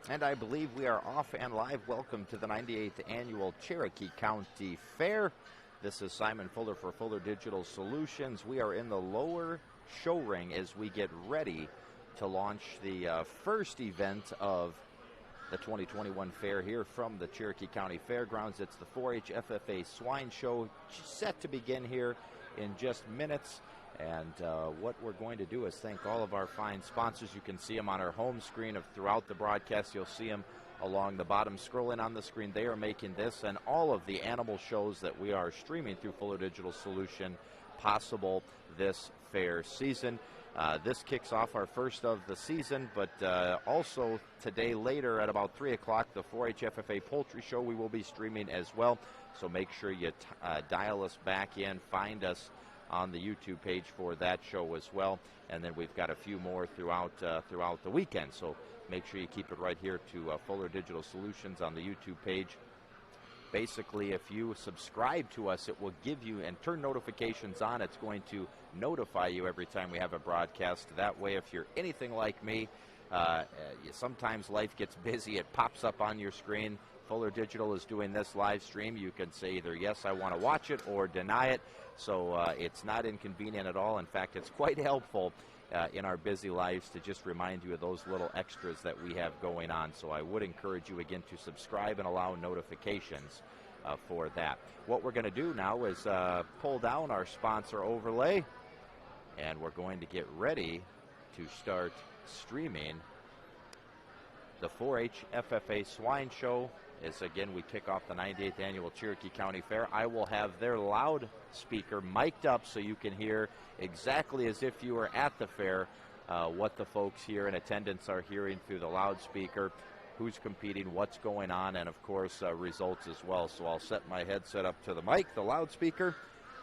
And I believe we are off and live. Welcome to the 98th Annual Cherokee County Fair. This is Simon Fuller for Fuller Digital Solutions. We are in the lower show ring as we get ready to launch the first event of the 2021 fair here from the Cherokee County Fairgrounds. It's the 4-H FFA Swine Show, set to begin here in just minutes. And what we're going to do is thank all of our fine sponsors. You can see them on our home screen throughout the broadcast. You'll see them along the bottom, scrolling on the screen. They are making this and all of the animal shows that we are streaming through Fuller Digital Solution possible this fair season. This kicks off our first of the season, but also today later at about 3 o'clock, the 4-H FFA Poultry Show we will be streaming as well. So make sure you dial us back in, find us on the YouTube page for that show as well. And then we've got a few more throughout the weekend. So make sure you keep it right here to Fuller Digital Solutions on the YouTube page. Basically, if you subscribe to us, it will give you, and turn notifications on, it's going to notify you every time we have a broadcast. That way, if you're anything like me, sometimes life gets busy. It pops up on your screen. Fuller Digital is doing this live stream. You can say either, yes, I want to watch it, or deny it. So it's not inconvenient at all. In fact, it's quite helpful in our busy lives to just remind you of those little extras that we have going on. So I would encourage you again to subscribe and allow notifications for that. What we're going to do now is pull down our sponsor overlay, and we're going to get ready to start streaming the 4-H FFA Swine Show. As again, we kick off the 98th Annual Cherokee County Fair. I will have their loudspeaker mic'd up so you can hear exactly as if you were at the fair what the folks here in attendance are hearing through the loudspeaker, who's competing, what's going on, and of course results as well. So I'll set my headset up to the mic, the loudspeaker,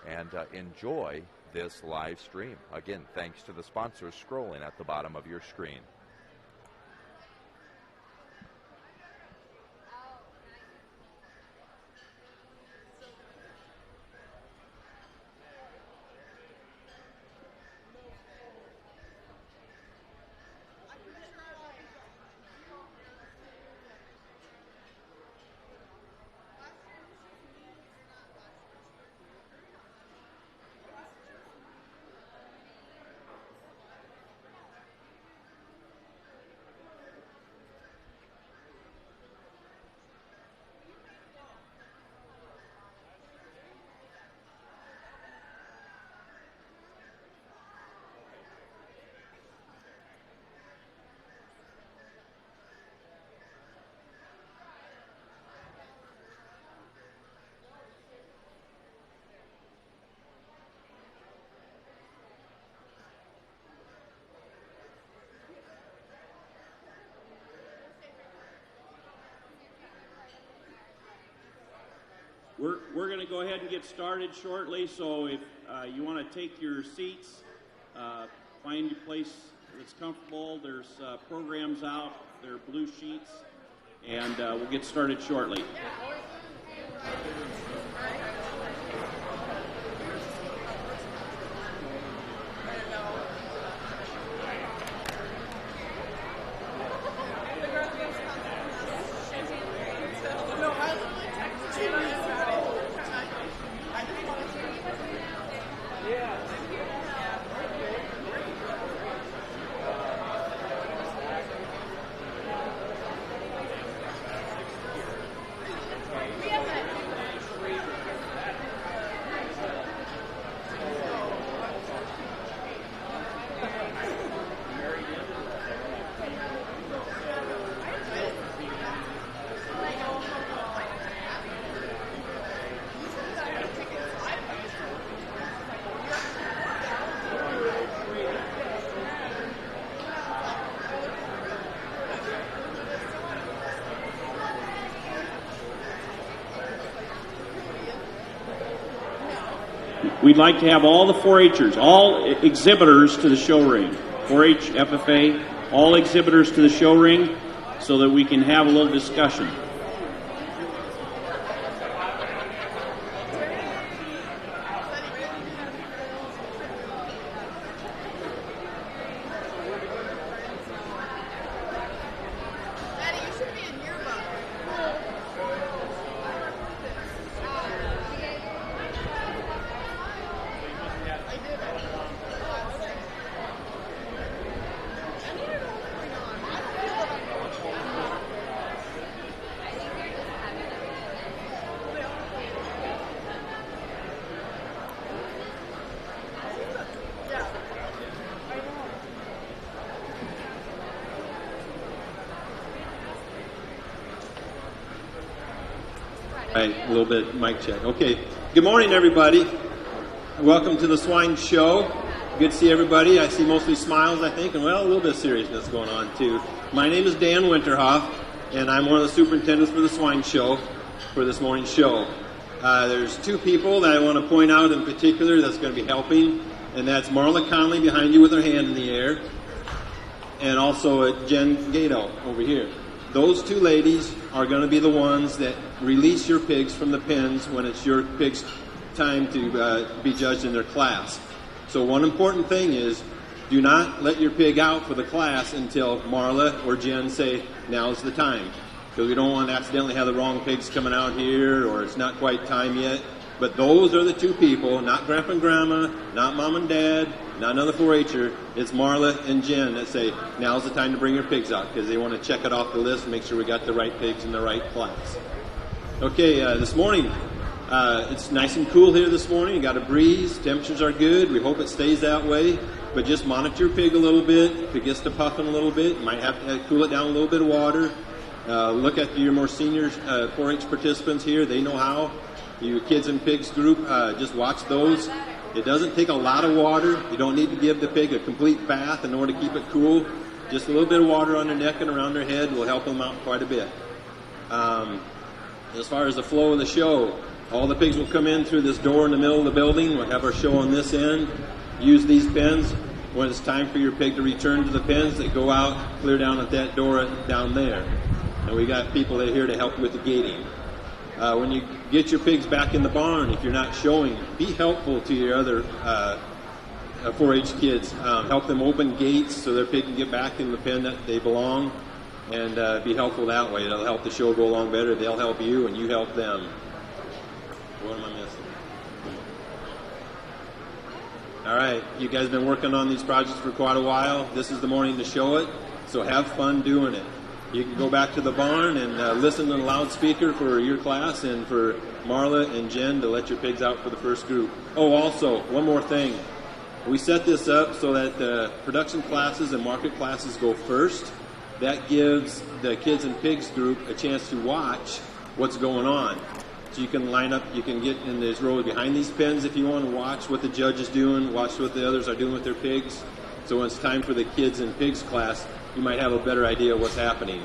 and enjoy this live stream. Again, thanks to the sponsors scrolling at the bottom of your screen. We're going to go ahead and get started shortly, so if you want to take your seats, find a place that's comfortable. There's programs out, there are blue sheets, and we'll get started shortly. We'd like to have all the 4-H'ers, all exhibitors to the show ring. 4-H, FFA, all exhibitors to the show ring so that we can have a little discussion. Maddie, you Right, a little bit mic check. Okay, good morning, everybody. Welcome to the Swine Show. Good to see everybody. I see mostly smiles, I think, and well, a little bit of seriousness going on too. My name is Dan Winterhoff, and I'm one of the superintendents for the Swine Show for this morning's show. There's two people that I want to point out in particular that's going to be helping, and that's Marla Conley behind you with her hand in the air, and also Jen Gato over here. Those two ladies are going to be the ones that release your pigs from the pens when it's your pig's time to be judged in their class. So one important thing is, do not let your pig out for the class until Marla or Jen say, now's the time. Because we don't want to accidentally have the wrong pigs coming out here, or it's not quite time yet. But those are the two people, not Grandpa and Grandma, not Mom and Dad, not another 4-H'er. It's Marla and Jen that say, now's the time to bring your pigs out, because they want to check it off the list and make sure we got the right pigs in the right class. Okay, this morning, it's nice and cool here this morning. You got a breeze, temperatures are good. We hope it stays that way. But just monitor your pig a little bit. If it gets to puffing a little bit, you might have to cool it down a little bit of water. Look at your more senior 4-H participants here. They know how. You kids and pigs group, just watch those. It doesn't take a lot of water. You don't need to give the pig a complete bath in order to keep it cool. Just a little bit of water on their neck and around their head will help them out quite a bit. As far as the flow of the show, all the pigs will come in through this door in the middle of the building. We'll have our show on this end. Use these pens. When it's time for your pig to return to the pens, they go out, clear down at that door down there. And we got people that are here to help with the gating. When you get your pigs back in the barn, if you're not showing, be helpful to your other 4-H kids. Help them open gates so their pig can get back in the pen that they belong, and be helpful that way. It'll help the show go along better. They'll help you, and you help them. What am I missing? All right, you guys have been working on these projects for quite a while. This is the morning to show it, so have fun doing it. You can go back to the barn and listen to the loudspeaker for your class and for Marla and Jen to let your pigs out for the first group. Oh, also, one more thing. We set this up so that the production classes and market classes go first. That gives the kids and pigs group a chance to watch what's going on. So you can line up, you can get in these rows behind these pens if you want to watch what the judge is doing, watch what the others are doing with their pigs. So when it's time for the kids and pigs class, you might have a better idea of what's happening.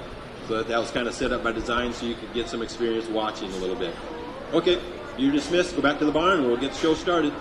So that was kind of set up by design so you could get some experience watching a little bit. Okay, you're dismissed. Go back to the barn and we'll get the show started.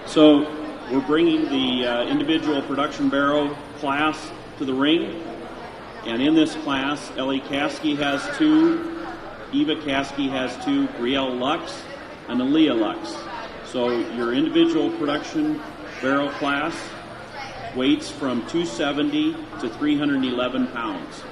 So we're bringing the individual production barrel class to the ring. And in this class, Ellie Caskey has 2, Eva Caskey has 2, Brielle Lux, and Aaliyah Lux. So your individual production barrel class weights from 270 to 311 pounds.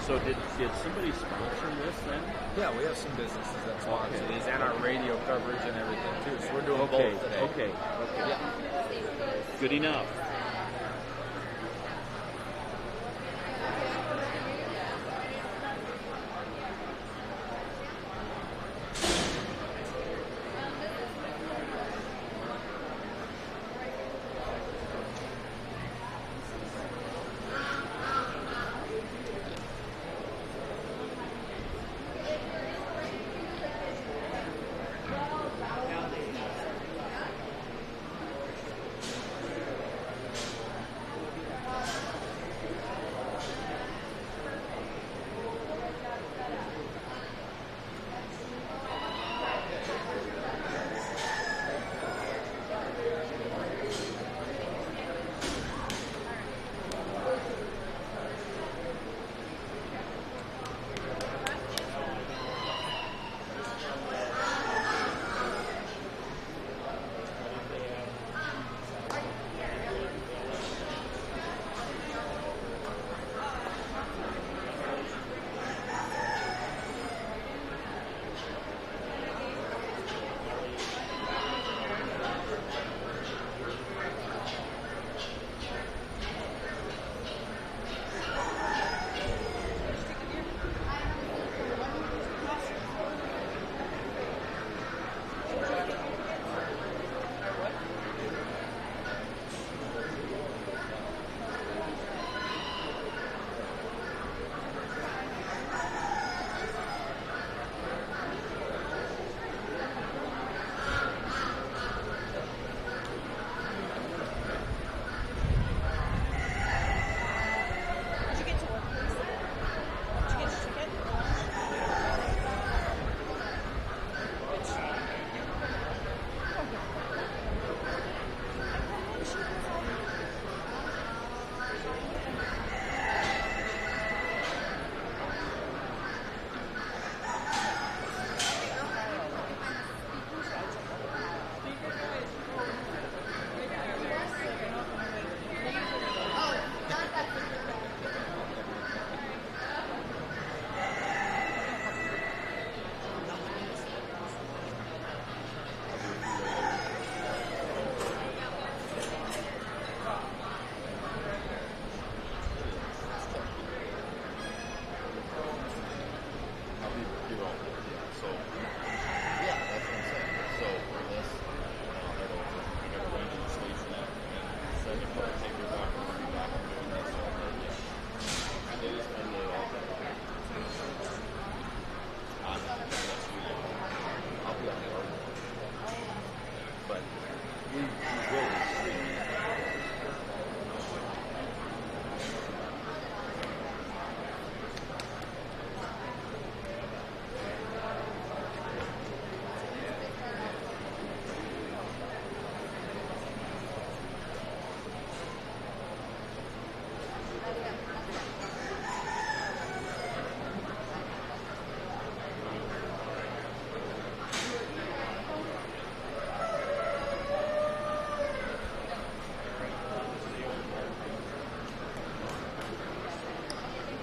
So did somebody sponsor this then? Yeah, we have some businesses that sponsor these and our radio coverage and everything too. So we're doing both today. Okay. Yeah. Good enough.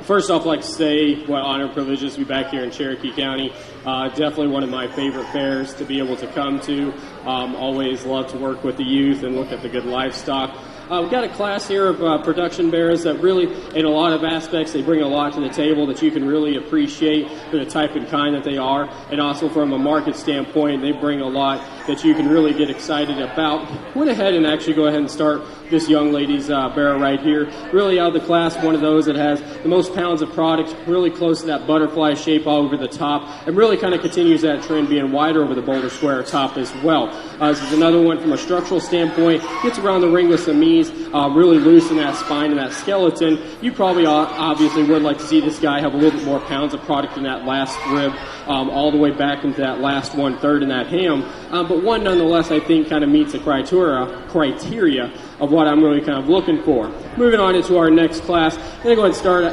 First off, I'd like to say what honor and privilege it is to be back here in Cherokee County. Definitely one of my favorite fairs to be able to come to. Always love to work with the youth and look at the good livestock. We've got a class here of production bearers that really, in a lot of aspects, they bring a lot to the table that you can really appreciate for the type and kind that they are. And also from a market standpoint, they bring a lot that you can really get excited about. Went ahead and actually go ahead and start this young lady's bearer right here. Really out of the class, one of those that has the most pounds of product, really close to that butterfly shape all over the top, and really kind of continues that trend being wider over the boulder square top as well. This is another one from a structural standpoint. Gets around the ring with some ease, really loosen that spine and that skeleton. You probably obviously would like to see this guy have a little bit more pounds of product in that last rib, all the way back into that last 1/3 in that ham. But one nonetheless, I think, kind of meets the criteria of what I'm really kind of looking for. Moving on into our next class, I'm going to go ahead and start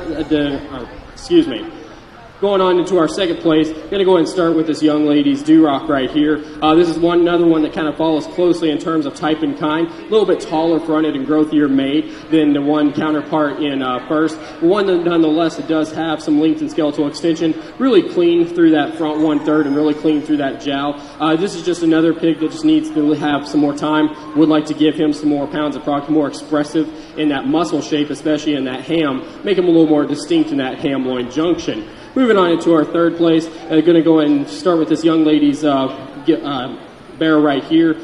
Going on into our second place, going to go ahead and start with this young lady's Do-Rock right here. This is another one that kind of follows closely in terms of type and kind. A little bit taller fronted and growthier made than the one counterpart in first. One that nonetheless, it does have some length and skeletal extension. Really clean through that front 1/3 and really clean through that jowl. This is just another pig that just needs to have some more time. Would like to give him some more pounds of product, more expressive in that muscle shape, especially in that ham. Make him a little more distinct in that ham-loin junction. Moving on into our third place, going to go ahead and start with this young lady's bear right here.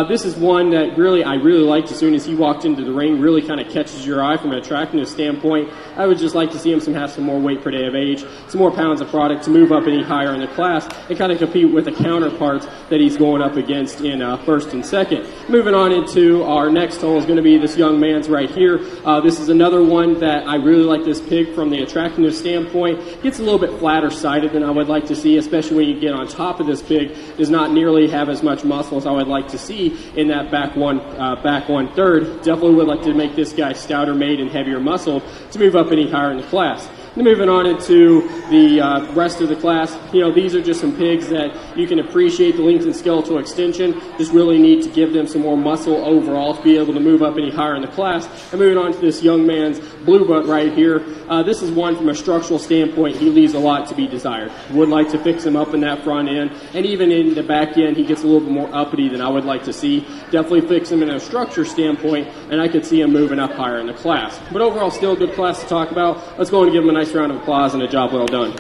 This is one that I really liked as soon as he walked into the ring. Really kind of catches your eye from an attractiveness standpoint. I would just like to see him have some more weight per day of age, some more pounds of product to move up any higher in the class and kind of compete with the counterparts that he's going up against in first and second. Moving on into our next hole is going to be this young man's right here. This is another one that I really like this pig from the attractiveness standpoint. Gets a little bit flatter sided than I would like to see, especially when you get on top of this pig. Does not nearly have as much muscle as I would like to see in that back 1/3. Definitely would like to make this guy stouter made and heavier muscled to move up any higher in the class. And moving on into the rest of the class, these are just some pigs that you can appreciate the length and skeletal extension. Just really need to give them some more muscle overall to be able to move up any higher in the class. And moving on to this young man's blue butt right here. This is one from a structural standpoint. He leaves a lot to be desired. Would like to fix him up in that front end. And even in the back end, he gets a little bit more uppity than I would like to see. Definitely fix him in a structure standpoint, and I could see him moving up higher in the class. But overall, still a good class to talk about. Let's go and give him a nice round of applause and a job well done.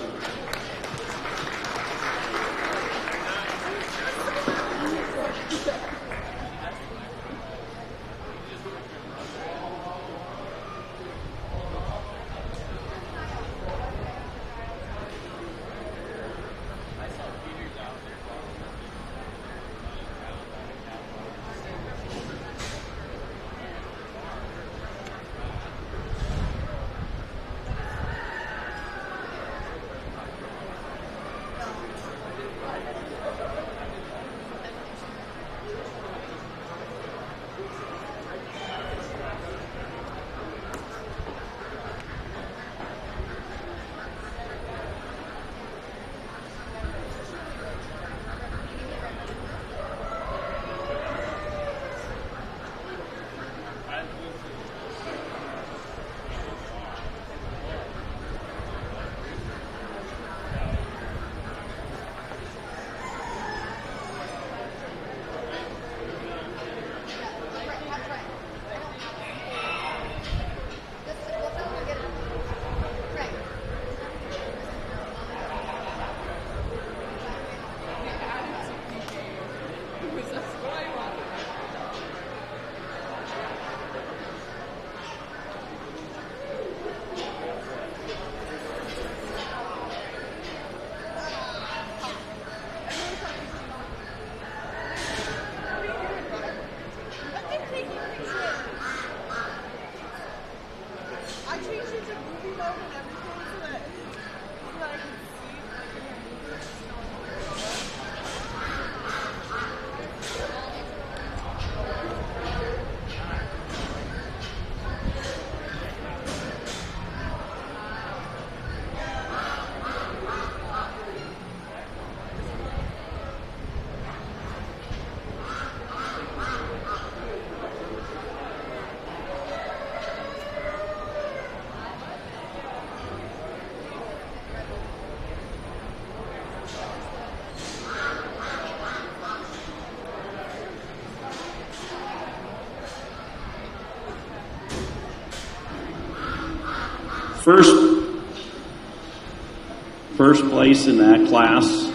First place in that class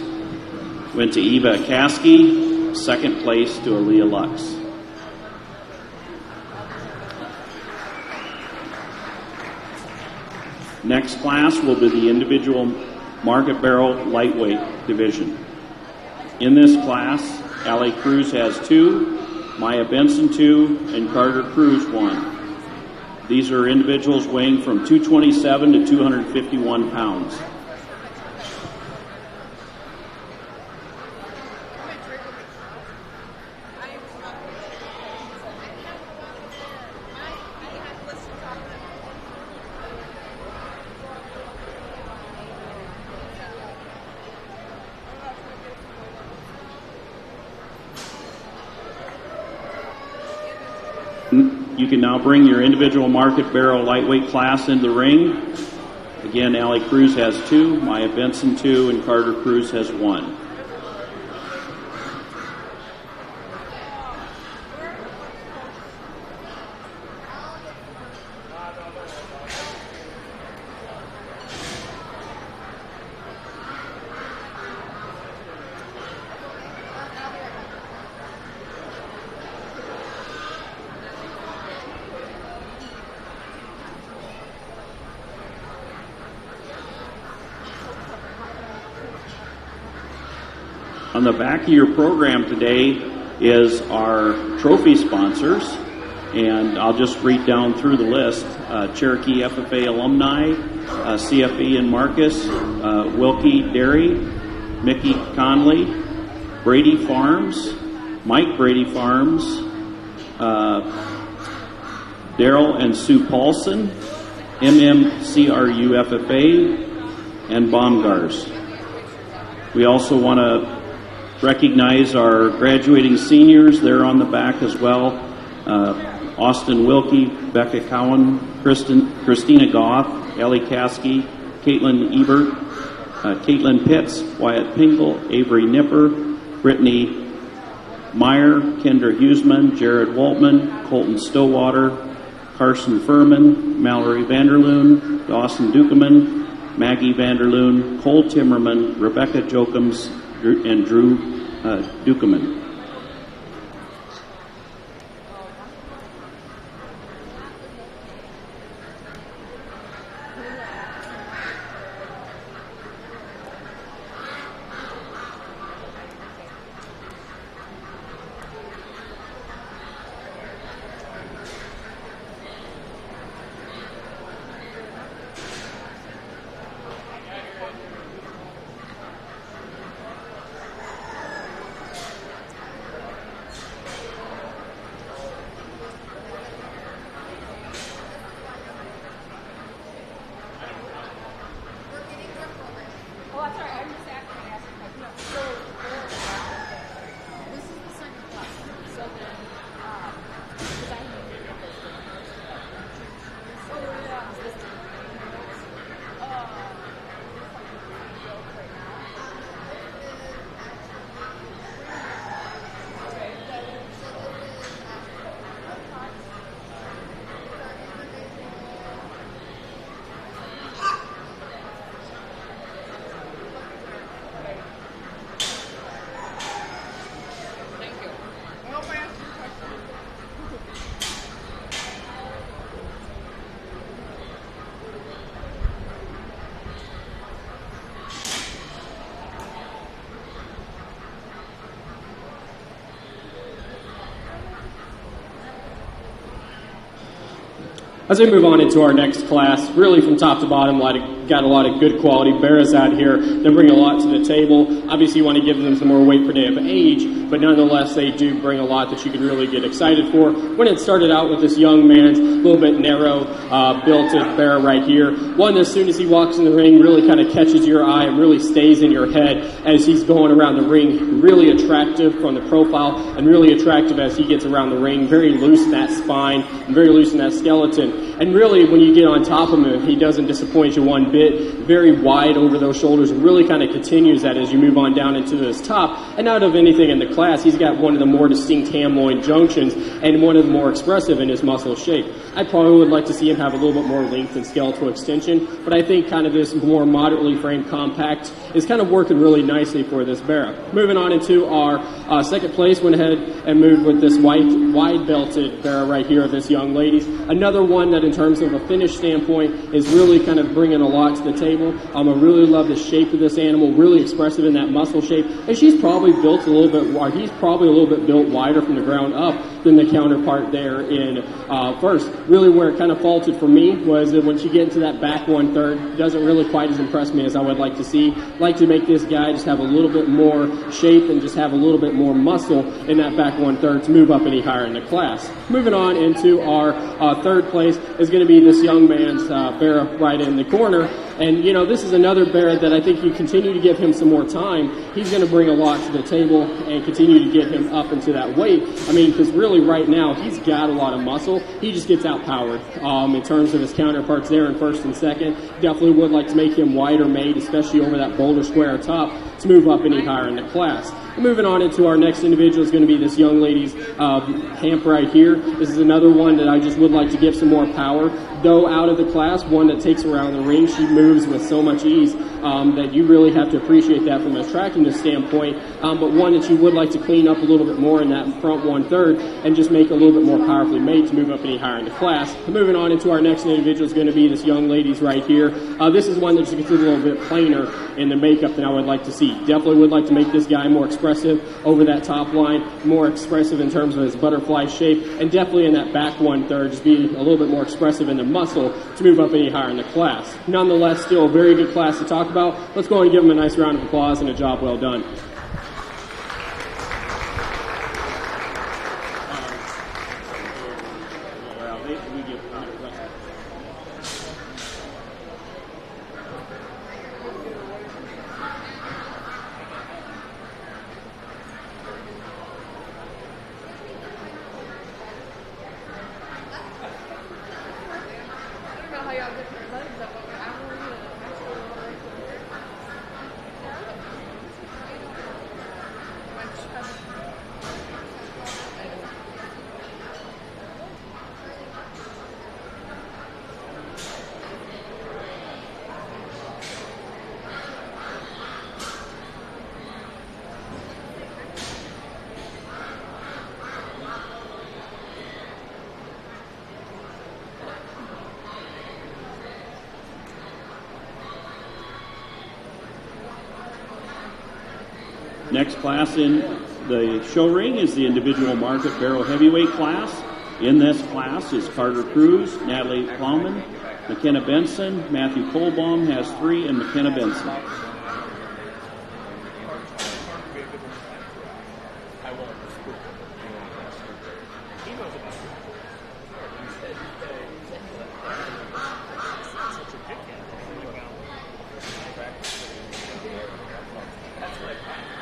went to Eva Kasky, second place to Aaliyah Lux. Next class will be the individual market barrel lightweight division. In this class, Allie Cruz has 2, Maya Benson 2, and Carter Cruz 1. These are individuals weighing from 227 to 251 pounds. You can now bring your individual market barrel lightweight class into the ring. Again, Allie Cruz has 2, Maya Benson 2, and Carter Cruz has 1. On the back of your program today is our trophy sponsors, and I'll just read down through the list. Cherokee FFA alumni, CFE and Marcus, Wilkie Dairy, Mickey Conley, Brady Farms, Mike Brady Farms, Daryl and Sue Paulson, MMCRU FFA, and Baumgars. We also want to recognize our graduating seniors. They're on the back as well. Austin Wilkie, Becca Cowan, Christina Goff, Ellie Caskey, Caitlin Ebert, Caitlin Pitts, Wyatt Pingle, Avery Nipper, Brittany Meyer, Kendra Huseman, Jared Waltman, Colton Stowwater, Carson Furman, Mallory Vanderloon, Dawson Dukeman, Maggie Vanderloon, Cole Timmerman, Rebecca Jokums, and Drew Dukeman. As we move on into our next class, really from top to bottom, got a lot of good quality bears out here. They bring a lot to the table. Obviously, you want to give them some more weight per day of age, but nonetheless, they do bring a lot that you can really get excited for. When it started out with this young man's a little bit narrow, built-in bear right here, one as soon as he walks in the ring really kind of catches your eye and really stays in your head as he's going around the ring. Really attractive from the profile and really attractive as he gets around the ring. Very loose in that spine and very loose in that skeleton. And really, when you get on top of him, he doesn't disappoint you one bit. Very wide over those shoulders, and really kind of continues that as you move on down into this top. And out of anything in the class, he's got one of the more distinct ham loin junctions and one of the more expressive in his muscle shape. I probably would like to see him have a little bit more length and skeletal extension, but I think kind of this more moderately framed compact is kind of working really nicely for this bear. Moving on into our second place, went ahead and moved with this wide belted bear right here of this young lady's. Another one that in terms of a finish standpoint is really kind of bringing a lot to the table. I really love the shape of this animal, really expressive in that muscle shape, and she's probably built a little bit, he's probably a little bit built wider from the ground up than the counterpart there in first. Really where it kind of faltered for me was that when she get into that back 1/3, doesn't really quite as impress me as I would like to see. Like to make this guy just have a little bit more shape and just have a little bit more muscle in that back 1/3 to move up any higher in the class. Moving on into our third place is going to be this young man's bear right in the corner. And, this is another bear that I think you continue to give him some more time, he's going to bring a lot to the table and continue to get him up into that weight. I mean, because really right now, he's got a lot of muscle. He just gets outpowered in terms of his counterparts there in first and second. Definitely would like to make him wider made, especially over that boulder square top, to move up any higher in the class. Moving on into our next individual is going to be this young lady's hamp right here. This is another one that I just would like to give some more power. Though out of the class, one that takes around the ring, she moves with so much ease that you really have to appreciate that from an attractiveness standpoint. But one that you would like to clean up a little bit more in that front 1/3 and just make a little bit more powerfully made to move up any higher in the class. Moving on into our next individual is going to be this young lady's right here. This is one that just gets a little bit plainer in the makeup than I would like to see. Definitely would like to make this guy more expressive over that top line, more expressive in terms of his butterfly shape, and definitely in that back 1/3 just be a little bit more expressive in the muscle to move up any higher in the class. Nonetheless, still a very good class to talk about. Let's go and give him a nice round of applause and a job well done. Next class in the show ring is the individual market barrel heavyweight class. In this class is Carter Cruz, Natalie Plowman, McKenna Benson, Matthew Kohlbaum has 3, and McKenna Benson.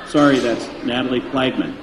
Sorry, that's Natalie Plagman.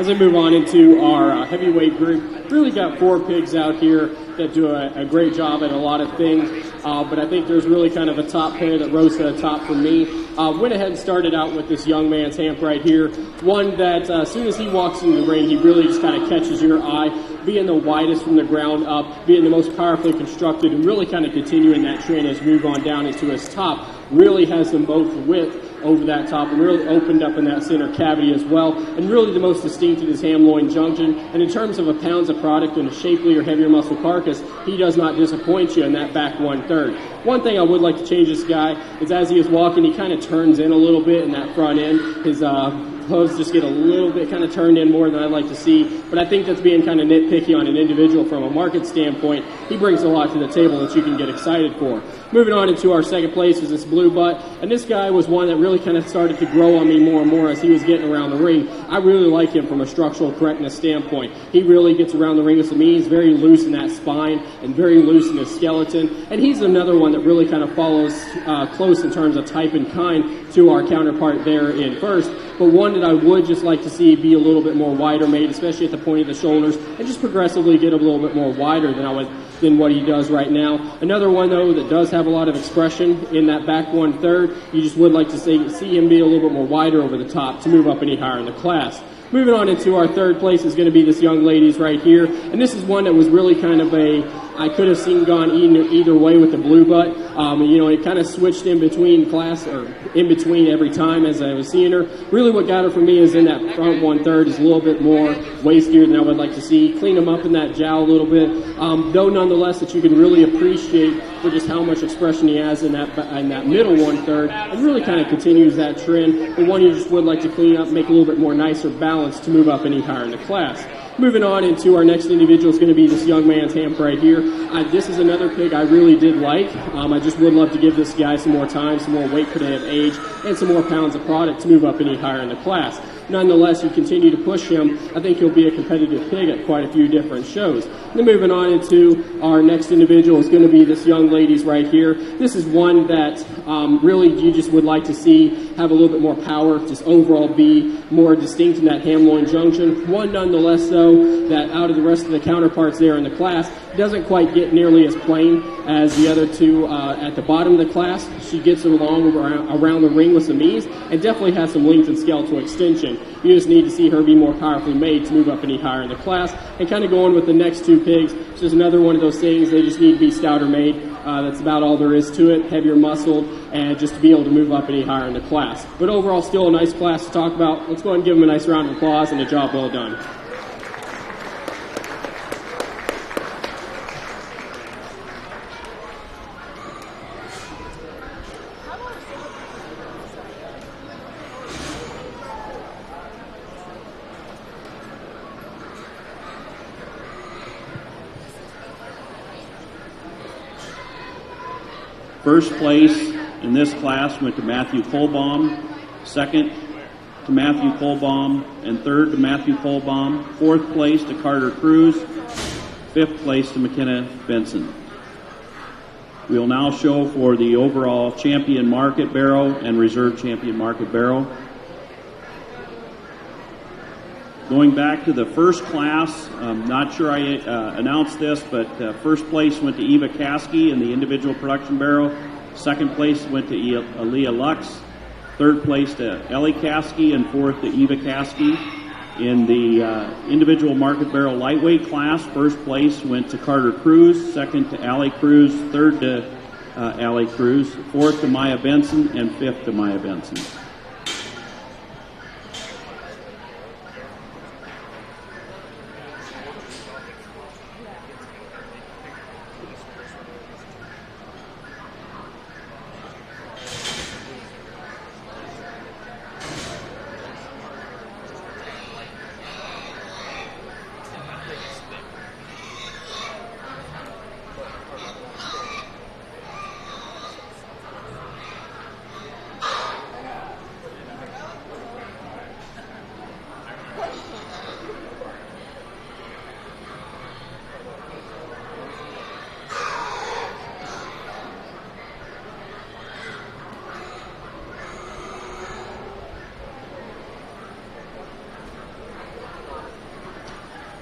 As I move on into our heavyweight group, really got 4 pigs out here that do a great job at a lot of things, but I think there's really kind of a top pair that rose to the top for me. Went ahead and started out with this young man's Hamp right here, one that as soon as he walks into the ring, he really just kind of catches your eye, being the widest from the ground up, being the most powerfully constructed, and really kind of continuing that trend as we move on down into his top. Really has them both width over that top and really opened up in that center cavity as well, and really the most distinct in his ham-loin junction. And in terms of a pounds of product and a shapely or heavier muscle carcass, he does not disappoint you in that back 1/3. One thing I would like to change this guy is as he is walking, he kind of turns in a little bit in that front end. His hooves just get a little bit kind of turned in more than I'd like to see, but I think that's being kind of nitpicky on an individual from a market standpoint. He brings a lot to the table that you can get excited for. Moving on into our second place is this blue butt, and this guy was one that really kind of started to grow on me more and more as he was getting around the ring. I really like him from a structural correctness standpoint. He really gets around the ring with some ease, very loose in that spine and very loose in his skeleton, and he's another one that really kind of follows close in terms of type and kind to our counterpart there in first, but one that I would just like to see be a little bit more wider made, especially at the point of the shoulders, and just progressively get a little bit more wider than what he does right now. Another one, though, that does have a lot of expression in that back 1/3. You just would like to see him be a little bit more wider over the top to move up any higher in the class. Moving on into our third place is going to be this young lady's right here, and this is one that was really kind of I could have seen gone either way with the blue butt. It kind of switched in between class, or in between every time as I was seeing her. Really what got her for me is in that front 1/3 is a little bit more wastier than I would like to see. Clean him up in that jowl a little bit, though nonetheless that you can really appreciate for just how much expression he has in that middle 1/3, and really kind of continues that trend. The one you just would like to clean up, make a little bit more nicer balance to move up any higher in the class. Moving on into our next individual is going to be this young man's Hamp right here. This is another pig I really did like. I just would love to give this guy some more time, some more weight for him age, and some more pounds of product to move up any higher in the class. Nonetheless, you continue to push him, I think he'll be a competitive pig at quite a few different shows. Then moving on into our next individual is going to be this young lady's right here. This is one that really you just would like to see have a little bit more power, just overall be more distinct in that ham-loin junction. One nonetheless, though, that out of the rest of the counterparts there in the class, doesn't quite get nearly as plain as the other two at the bottom of the class. She gets along around the ring with some ease and definitely has some length and skeletal extension. You just need to see her be more powerfully made to move up any higher in the class. And kind of going with the next two pigs, it's just another one of those things, they just need to be stouter made. That's about all there is to it, heavier muscled, and just to be able to move up any higher in the class. But overall, still a nice class to talk about. Let's go ahead and give them a nice round of applause and a job well done. First place in this class went to Matthew Kohlbaum, second to Matthew Kohlbaum, and third to Matthew Kohlbaum, fourth place to Carter Cruz, fifth place to McKenna Benson. We will now show for the overall champion market barrow and reserve champion market barrow. Going back to the first class, I'm not sure I announced this, but first place went to Eva Caskey in the individual production barrel. Second place went to Aaliyah Lux. Third place to Ellie Caskey, and fourth to Eva Caskey. In the individual market barrel lightweight class, first place went to Carter Cruz, second to Allie Cruz, third to Allie Cruz, fourth to Maya Benson, and fifth to Maya Benson.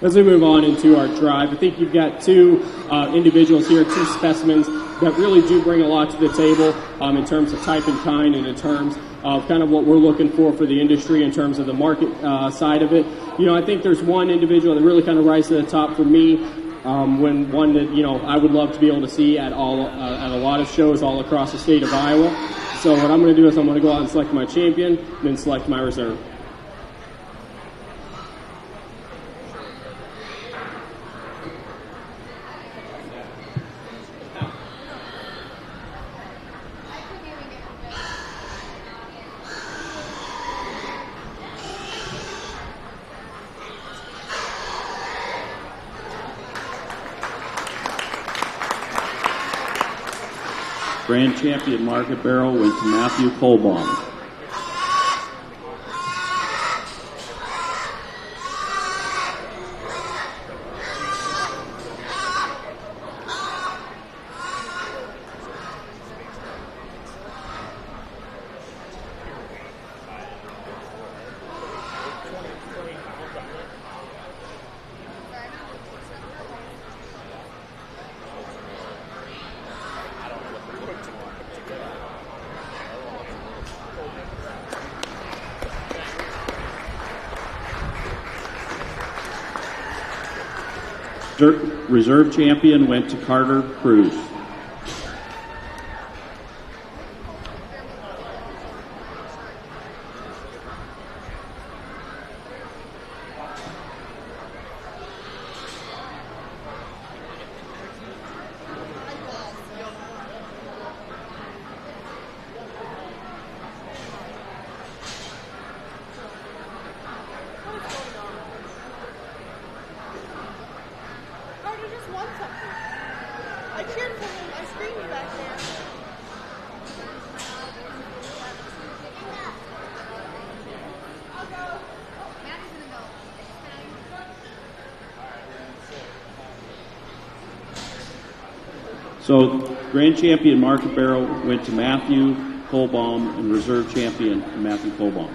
As we move on into our drive, I think you've got two individuals here, two specimens that really do bring a lot to the table in terms of type and kind and in terms of kind of what we're looking for the industry in terms of the market side of it. You know, I think there's one individual that really kind of rises to the top for me, when one that, you know, I would love to be able to see at a lot of shows all across the state of Iowa. So what I'm going to do is I'm going to go out and select my champion, then select my reserve. Grand champion Market Barrel went to Matthew Colbaum. Reserve champion went to Carter Cruz. So, grand champion Market Barrel went to Matthew Colbaum, and reserve champion Matthew Colbaum.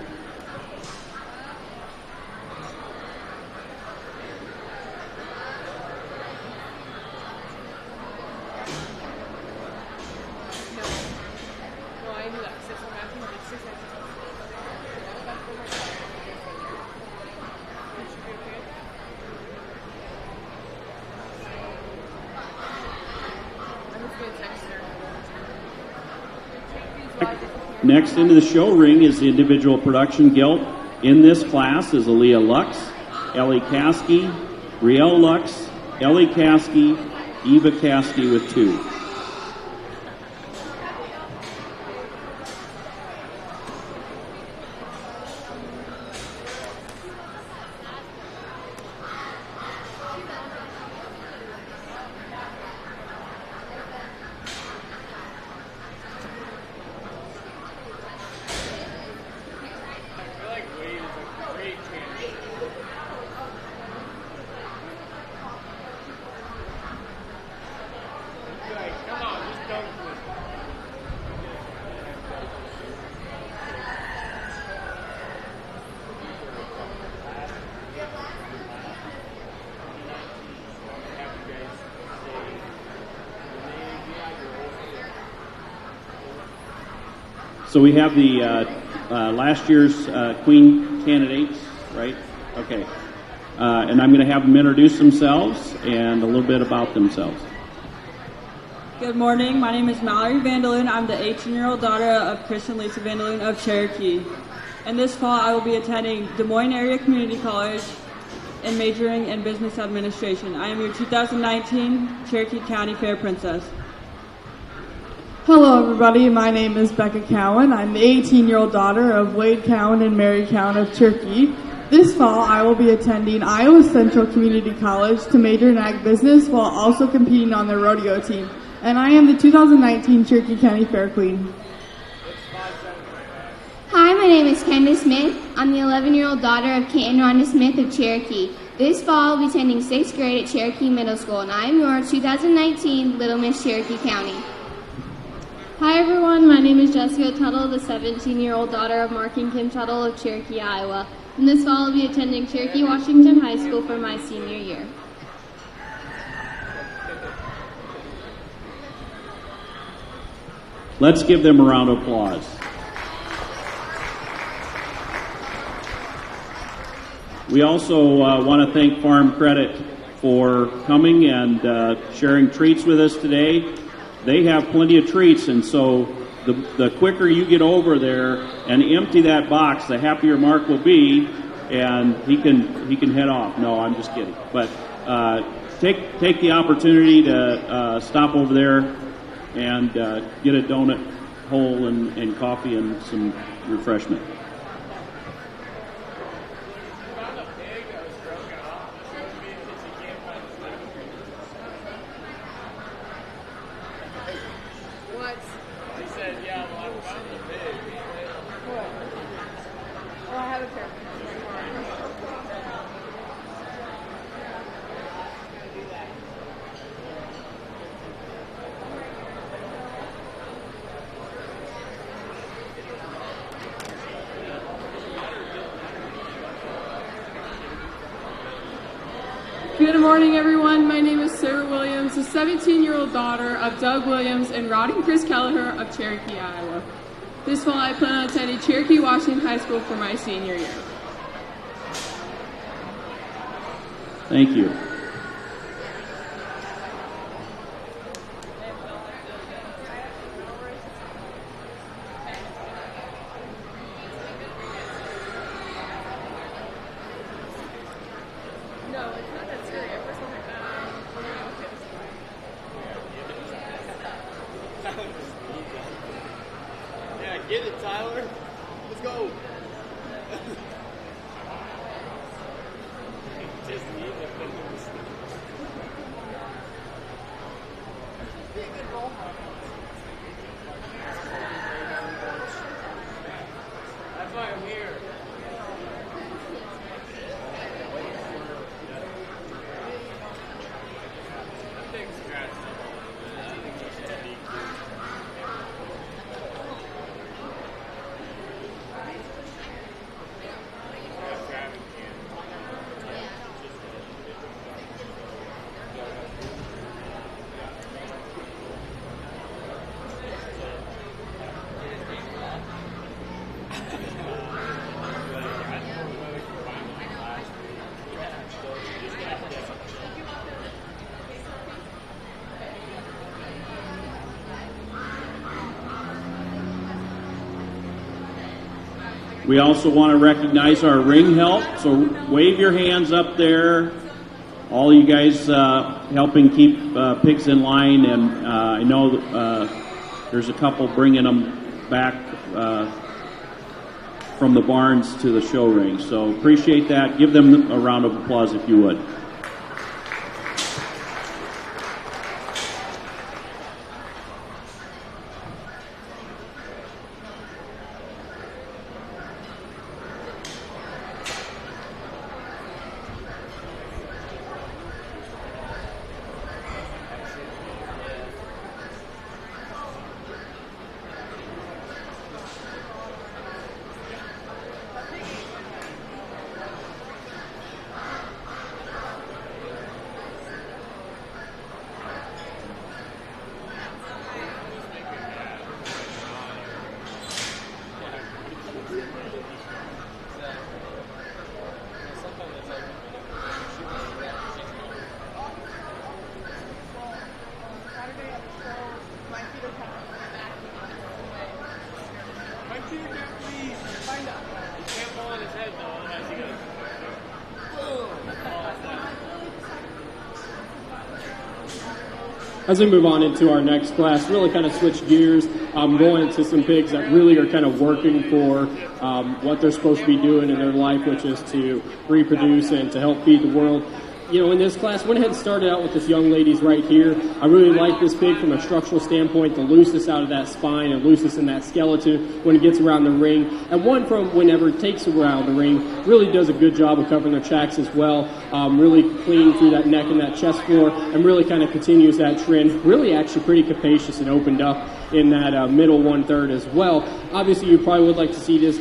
Next into the show ring is the individual production gilt. In this class is Aaliyah Lux, Ellie Caskey, Riel Lux, Ellie Caskey, Eva Caskey with 2. So we have the last year's Queen candidates, right? Okay. And I'm going to have them introduce themselves and a little bit about themselves. Good morning. My name is Mallory Vandaloon. I'm the 18-year-old daughter of Chris and Lisa Vandaloon of Cherokee. And this fall, I will be attending Des Moines Area Community College and majoring in business administration. I am your 2019 Cherokee County Fair Princess. Hello, everybody. My name is Becca Cowan. I'm the 18-year-old daughter of Wade Cowan and Mary Cowan of Cherokee. This fall, I will be attending Iowa Central Community College to major in ag business while also competing on their rodeo team. And I am the 2019 Cherokee County Fair Queen. Hi, my name is Kendra Smith. I'm the 11-year-old daughter of Kent and Rhonda Smith of Cherokee. This fall, I'll be attending 6th grade at Cherokee Middle School, and I am your 2019 Little Miss Cherokee County. Hi everyone, my name is Jessica Tuttle, the 17-year-old daughter of Mark and Kim Tuttle of Cherokee, Iowa. And this fall I'll be attending Cherokee Washington High School for my senior year. Let's give them a round of applause. We also want to thank Farm Credit for coming and sharing treats with us today. They have plenty of treats, and so the quicker you get over there and empty that box, the happier Mark will be, and he can head off. No, I'm just kidding. But take the opportunity to stop over there and get a donut hole and coffee and some refreshment. Good morning, everyone. My name is Sarah Williams, the 17-year-old daughter of Doug Williams and Rod and Chris Kelleher of Cherokee, Iowa. This fall, I plan on attending Cherokee Washington High School for my senior year. Thank you. We also want to recognize our ring help, so wave your hands up there. All you guys helping keep pigs in line, and I know there's a couple bringing them back from the barns to the show ring. So appreciate that. Give them a round of applause if you would. As we move on into our next class, really kind of switch gears, going into some pigs that really are kind of working for what they're supposed to be doing in their life, which is to reproduce and to help feed the world. You know, in this class, went ahead and started out with this young lady's right here. I really like this pig from a structural standpoint, the looseness out of that spine and looseness in that skeleton when it gets around the ring. And one from whenever it takes around the ring really does a good job of covering their tracks as well, really cleaning through that neck and that chest floor, and really kind of continues that trend. Really actually pretty capacious and opened up. in that middle 1/3 as well. Obviously, you probably would like to see this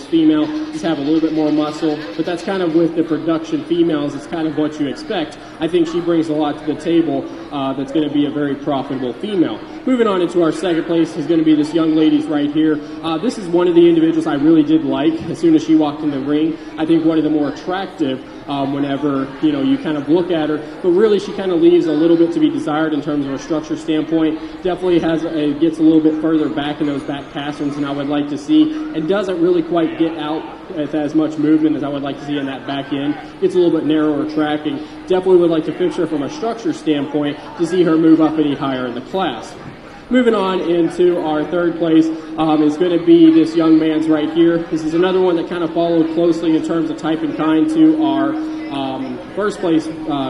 female just have a little bit more muscle, but that's kind of with the production females. It's kind of what you expect. I think she brings a lot to the table that's going to be a very profitable female. Moving on into our second place is going to be this young lady's right here. This is one of the individuals I really did like as soon as she walked in the ring. I think one of the more attractive whenever you kind of look at her, but really she kind of leaves a little bit to be desired in terms of a structure standpoint. Definitely gets a little bit further back in those back pasterns than I would like to see, and doesn't really quite get out with as much movement as I would like to see in that back end. Gets a little bit narrower tracking. Definitely would like to fix her from a structure standpoint to see her move up any higher in the class. Moving on into our third place is going to be this young man's right here. This is another one that kind of followed closely in terms of type and kind to our first place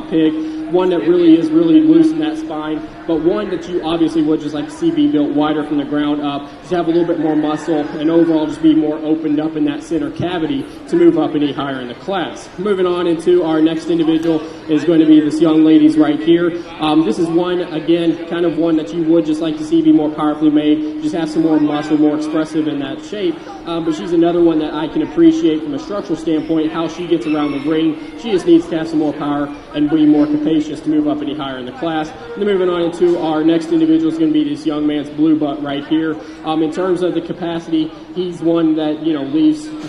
pig. One that really is really loose in that spine, but one that you obviously would just like to see be built wider from the ground up, just have a little bit more muscle, and overall just be more opened up in that center cavity to move up any higher in the class. Moving on into our next individual is going to be this young lady's right here. This is one, again, kind of one that you would just like to see be more powerfully made, just have some more muscle, more expressive in that shape, but she's another one that I can appreciate from a structural standpoint, how she gets around the ring. She just needs to have some more power and be more capacious to move up any higher in the class. And then moving on into our next individual is going to be this young man's blue butt right here. In terms of the capacity, he's one that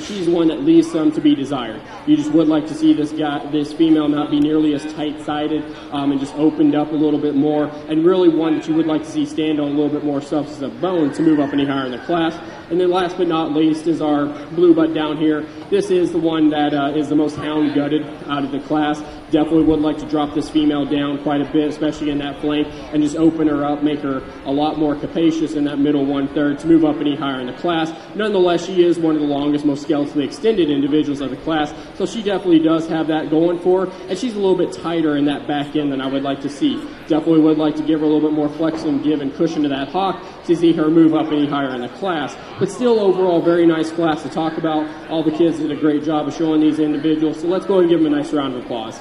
she's one that leaves some to be desired. You just would like to see this female not be nearly as tight-sided and just opened up a little bit more, and really one that you would like to see stand on a little bit more substance of bone to move up any higher in the class. And then last but not least is our blue butt down here. This is the one that is the most hound-gutted out of the class. Definitely would like to drop this female down quite a bit, especially in that flank, and just open her up, make her a lot more capacious in that middle 1/3 to move up any higher in the class. Nonetheless, she is one of the longest, most skeletally extended individuals of the class, so she definitely does have that going for her, and she's a little bit tighter in that back end than I would like to see. Definitely would like to give her a little bit more flex and give and cushion to that hawk to see her move up any higher in the class. But still, overall, very nice class to talk about. All the kids did a great job of showing these individuals, so let's go and give them a nice round of applause.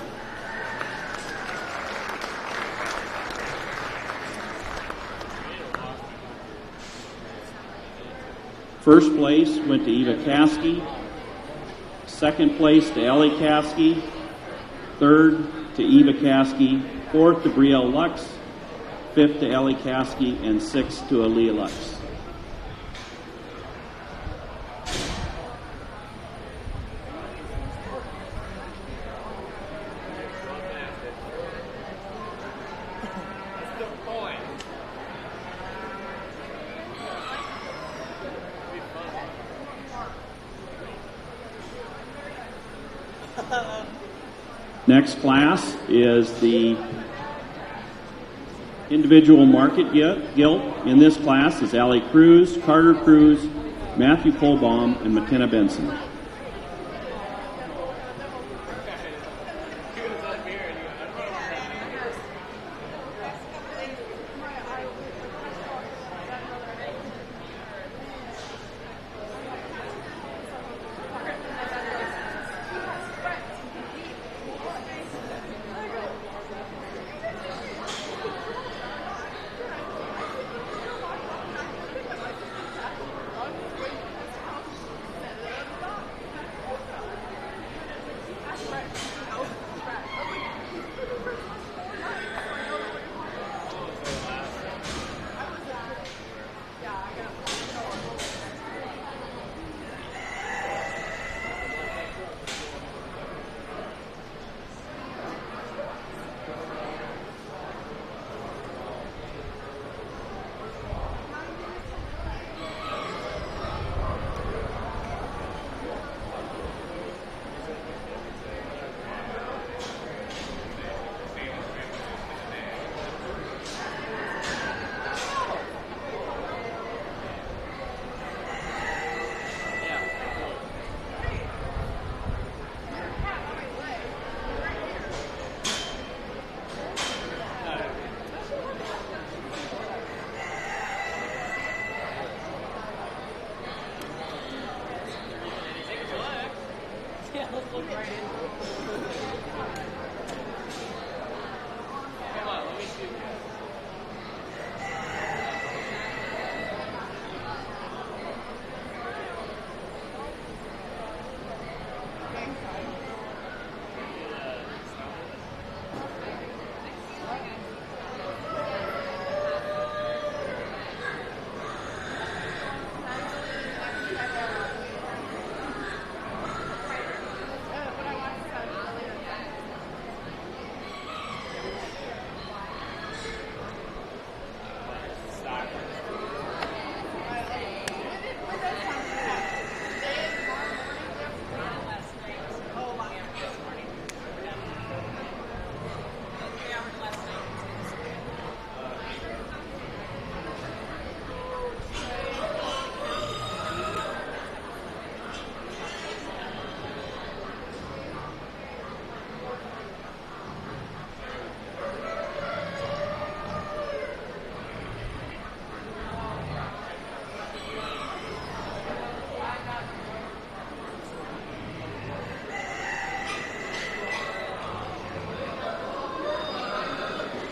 First place went to Eva Caskey. Second place to Ellie Caskey. Third to Eva Caskey. Fourth to Brielle Lux. Fifth to Ellie Caskey. And sixth to Aaliyah Lux. Next class is the individual market guild. In this class is Allie Cruz, Carter Cruz, Matthew Kohlbaum, and McKenna Benson.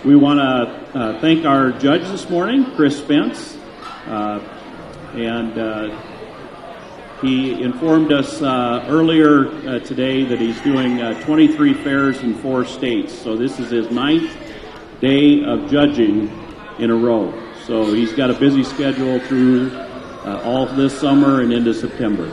We want to thank our judge this morning, Chris Spence, and he informed us earlier today that he's doing 23 fairs in 4 states. So this is his 9th day of judging in a row. So he's got a busy schedule through all this summer and into September.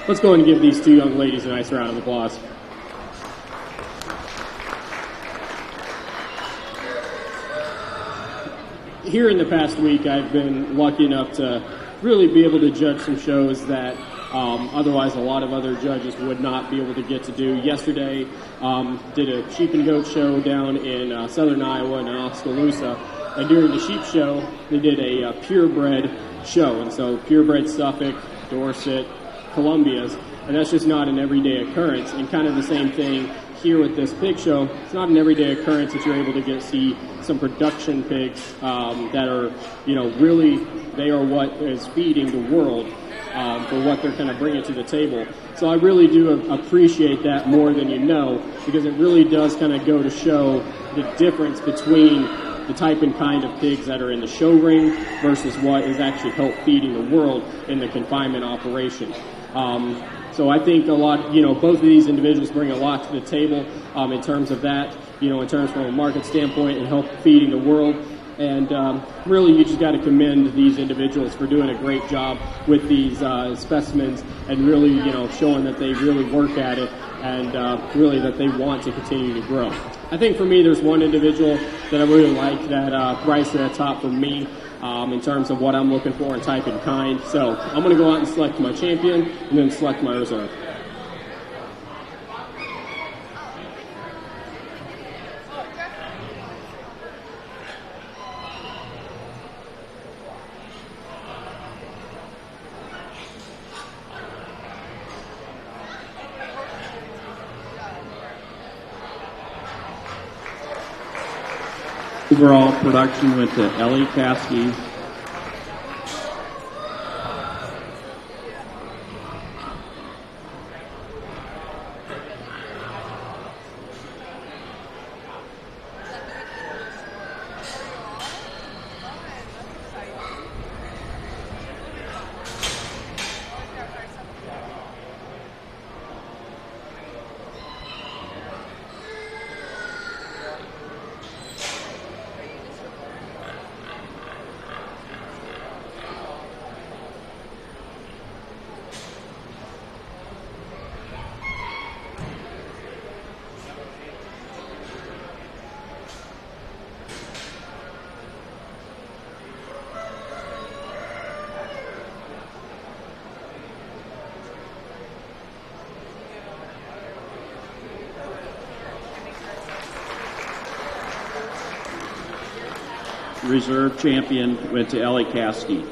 Let's go and give these 2 young ladies a nice round of applause. Here in the past week, I've been lucky enough to really be able to judge some shows that otherwise a lot of other judges would not be able to get to do. Yesterday, did a sheep and goat show down in southern Iowa in Oskaloosa, and during the sheep show, they did a purebred show, and so purebred Suffolk, Dorset, Columbia's, and that's just not an everyday occurrence. And kind of the same thing here with this pig show. It's not an everyday occurrence that you're able to get to see some production pigs that are, really, they are what is feeding the world for what they're kind of bringing to the table. So I really do appreciate that more than you know, because it really does kind of go to show the difference between the type and kind of pigs that are in the show ring versus what is actually help feeding the world in the confinement operation. So I think a lot, both of these individuals bring a lot to the table in terms of that, in terms from a market standpoint and help feeding the world. And really, you just got to commend these individuals for doing a great job with these specimens and really, showing that they really work at it and really that they want to continue to grow. I think for me, there's one individual that I really like that rises to the top for me in terms of what I'm looking for in type and kind. So I'm going to go out and select my champion and then select my reserve. Overall production went to Ellie Caskey. Reserve champion went to Ellie Caskey.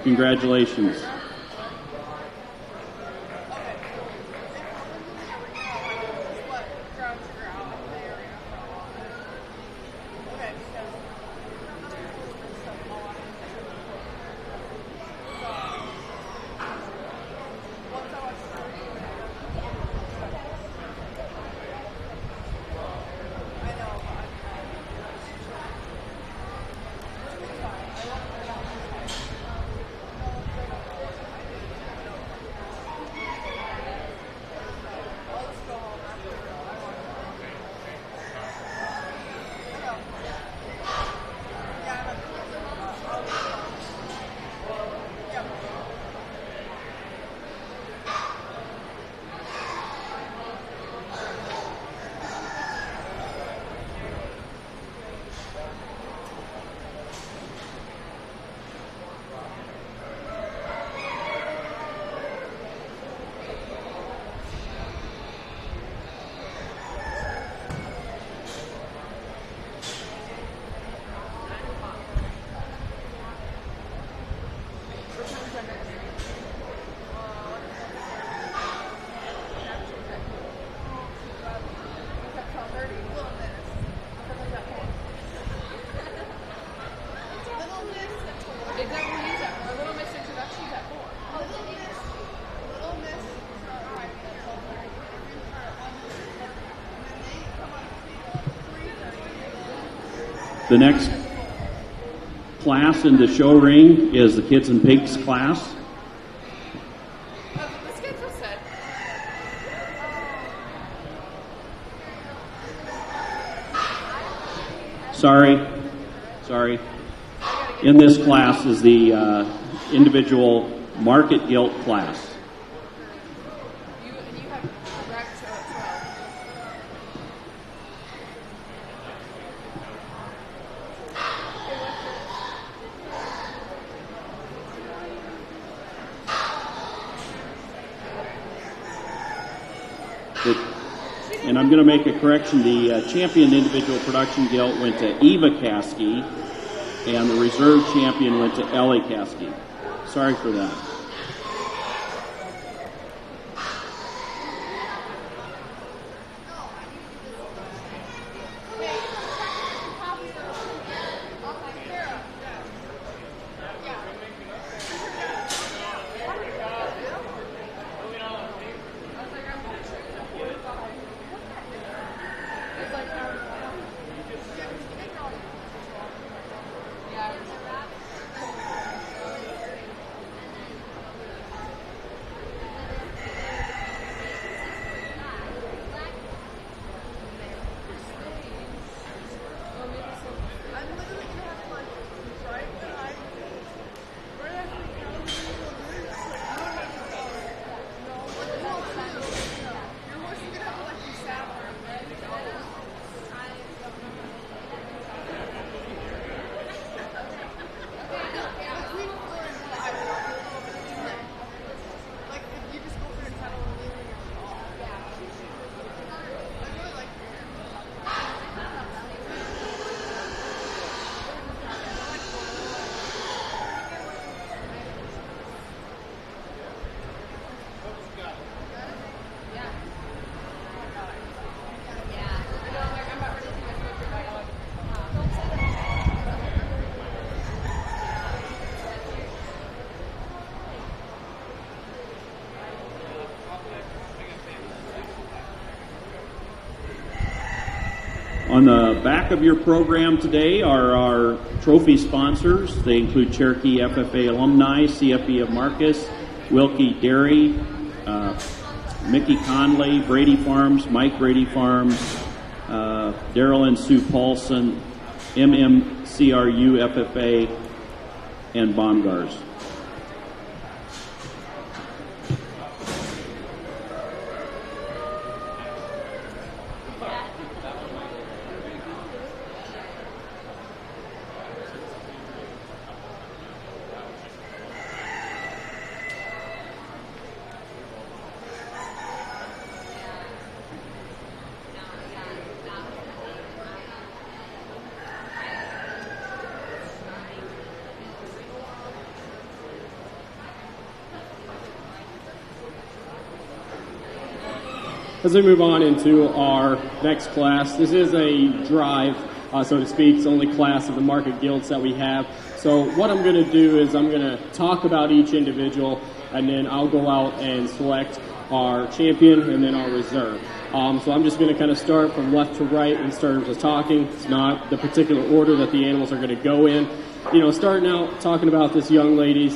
Congratulations. The next class in the show ring is the Kids and Pigs class. Sorry. In this class is the individual market gilt class. And I'm going to make a correction. The champion individual production gilt went to Eva Caskey, and the reserve champion went to Ellie Caskey. Sorry for that. On the back of your program today are our trophy sponsors. They include Cherokee FFA alumni, CFE of Marcus, Wilkie Dairy, Mickey Conley, Brady Farms, Mike Brady Farms, Daryl and Sue Paulson, MMCRU FFA, and Baumgars. As we move on into our next class, this is a drive, so to speak. It's the only class of the market guilds that we have. So what I'm going to do is I'm going to talk about each individual, and then I'll go out and select our champion and then our reserve. So I'm just going to kind of start from left to right in terms of talking. It's not the particular order that the animals are going to go in. Starting out talking about this young lady's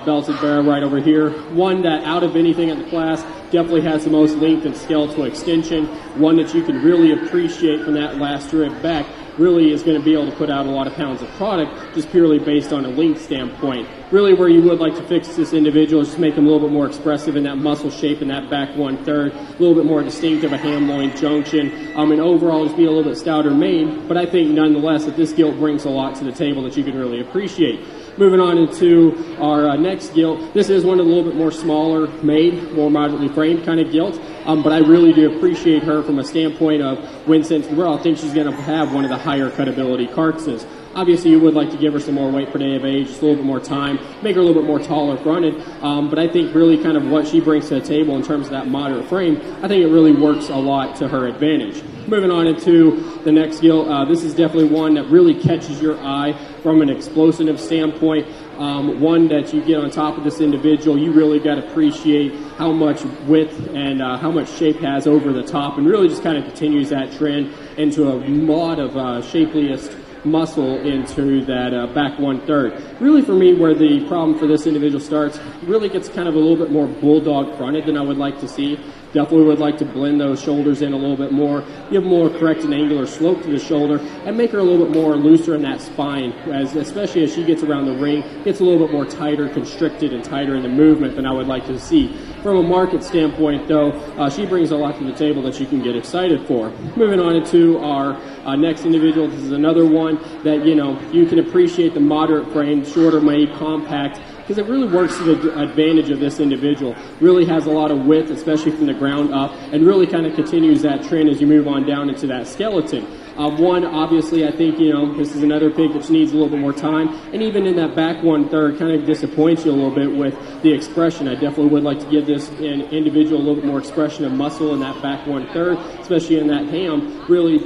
belted bear right over here. One that out of anything in the class definitely has the most length and skeletal extension. One that you can really appreciate from that last rib back. Really is going to be able to put out a lot of pounds of product just purely based on a length standpoint. Really where you would like to fix this individual is just make them a little bit more expressive in that muscle shape in that back 1/3, a little bit more distinctive of a ham-loin junction, and overall just be a little bit stouter mane. But I think nonetheless that this gilt brings a lot to the table that you can really appreciate. Moving on into our next gilt, this is one of the little bit more smaller made, more moderately framed kind of gilt, but I really do appreciate her from a standpoint of when sent to the world. I think she's going to have one of the higher cutability carcasses. Obviously, you would like to give her some more weight per day of age, just a little bit more time, make her a little bit more taller fronted, but I think really kind of what she brings to the table in terms of that moderate frame, I think it really works a lot to her advantage. Moving on into the next gilt, this is definitely one that really catches your eye from an explosive standpoint. One that you get on top of this individual, you really got to appreciate how much width and how much shape has over the top, and really just kind of continues that trend into a lot of shapeliest muscle into that back 1/3. Really for me, where the problem for this individual starts, really gets kind of a little bit more bulldog fronted than I would like to see. Definitely would like to blend those shoulders in a little bit more, give more correct and angular slope to the shoulder, and make her a little bit more looser in that spine, especially as she gets around the ring, gets a little bit more tighter, constricted, and tighter in the movement than I would like to see. From a market standpoint, though, she brings a lot to the table that you can get excited for. Moving on into our next individual, this is another one that, you can appreciate the moderate frame, shorter made, compact, because it really works to the advantage of this individual. Really has a lot of width, especially from the ground up, and really kind of continues that trend as you move on down into that skeleton. One, obviously, I think, this is another pig that needs a little bit more time, and even in that back 1/3 kind of disappoints you a little bit with the expression. I definitely would like to give this individual a little bit more expression of muscle in that back 1/3, especially in that ham, really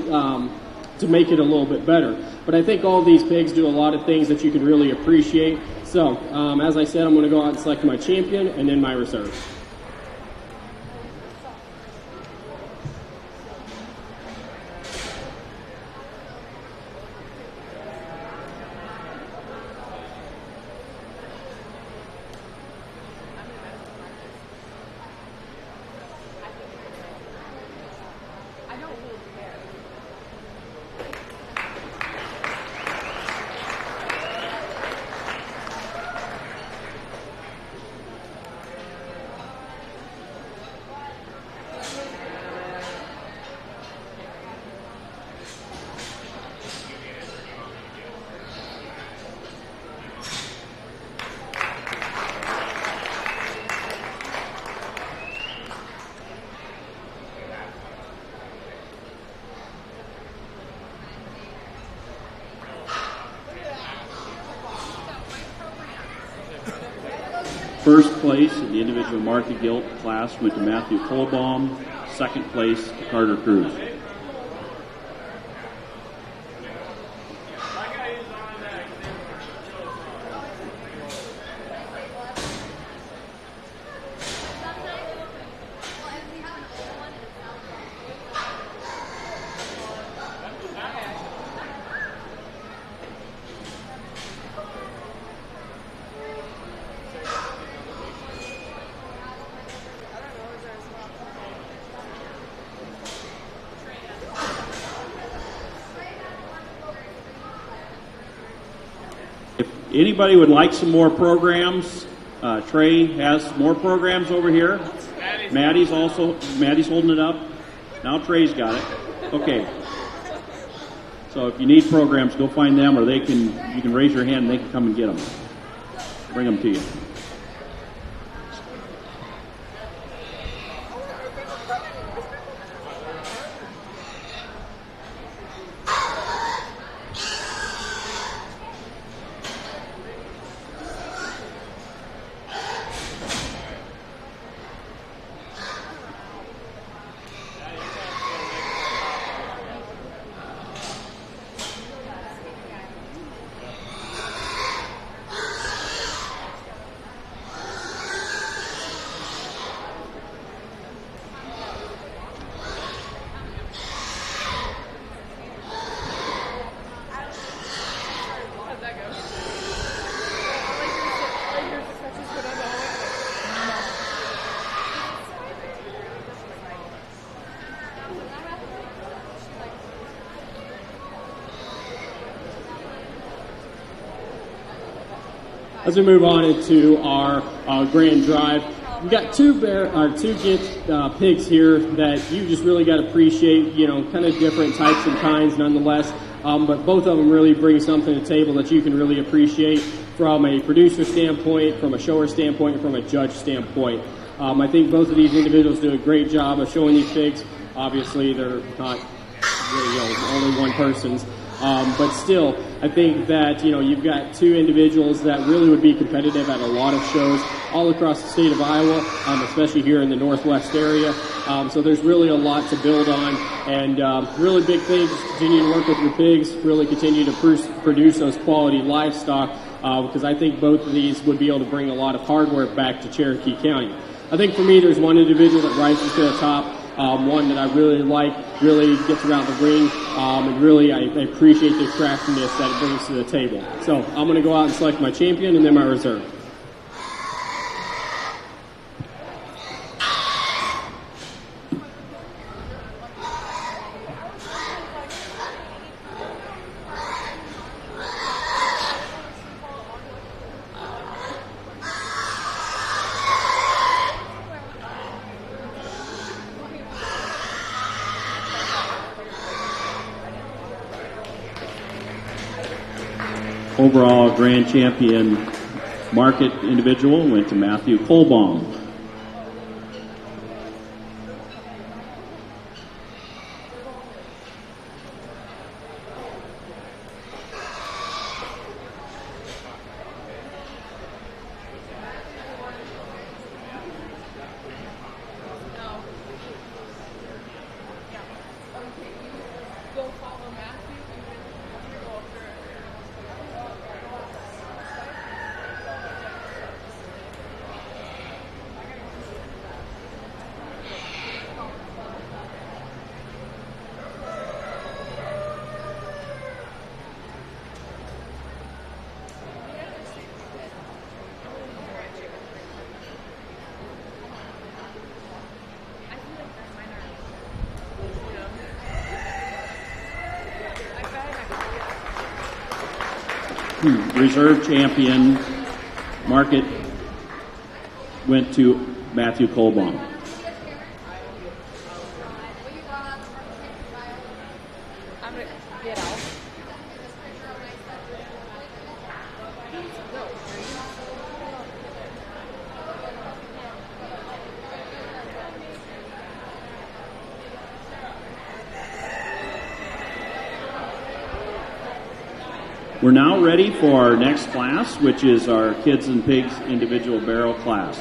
to make it a little bit better. But I think all these pigs do a lot of things that you can really appreciate. So, as I said, I'm going to go out and select my champion and then my reserve. First place in the individual market gilt class went to Matthew Kohlbaum. Second place to Carter Cruz. Anybody would like some more programs? Trey has more programs over here. Maddie's holding it up. Now Trey's got it. Okay. So if you need programs, go find them, or you can raise your hand and they can come and get them. Bring them to you. As we move on into our grand drive, we've got two pigs here that you just really got to appreciate, kind of different types and kinds nonetheless, but both of them really bring something to the table that you can really appreciate from a producer standpoint, from a shower standpoint, and from a judge standpoint. I think both of these individuals do a great job of showing these pigs. Obviously, they're not really, only one person's. But still, I think that, you've got two individuals that really would be competitive at a lot of shows all across the state of Iowa, especially here in the Northwest area. So there's really a lot to build on, and really big things. Continue to work with your pigs, really continue to produce those quality livestock, because I think both of these would be able to bring a lot of hardware back to Cherokee County. I think for me, there's one individual that rises to the top. one that I really like, really gets around the ring, and really I appreciate the craftiness that it brings to the table. So I'm going to go out and select my champion and then my reserve. Overall grand champion market individual went to Matthew Kolbaum. Reserve champion market went to Matthew Kolbaum. We're now ready for our next class, which is our Kids and Pigs individual barrel class.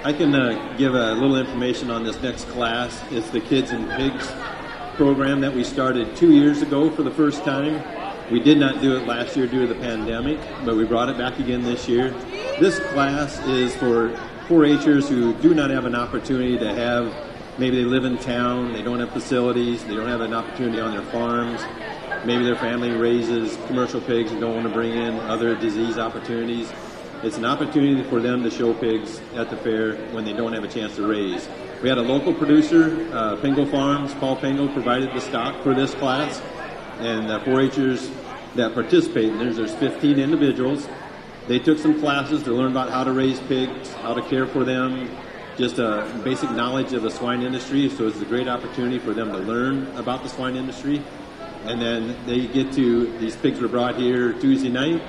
I can give a little information on this next class. It's the Kids and Pigs program that we started 2 years ago for the first time. We did not do it last year due to the pandemic, but we brought it back again this year. This class is for 4-Hers who do not have an opportunity to have, maybe they live in town, they don't have facilities, they don't have an opportunity on their farms, maybe their family raises commercial pigs and don't want to bring in other disease opportunities. It's an opportunity for them to show pigs at the fair when they don't have a chance to raise. We had a local producer, Pengo Farms, Paul Pengo, provided the stock for this class, and 4-Hers that participate, and there's 15 individuals. They took some classes to learn about how to raise pigs, how to care for them, just a basic knowledge of the swine industry. So it's a great opportunity for them to learn about the swine industry. And then they get to, these pigs were brought here Tuesday night.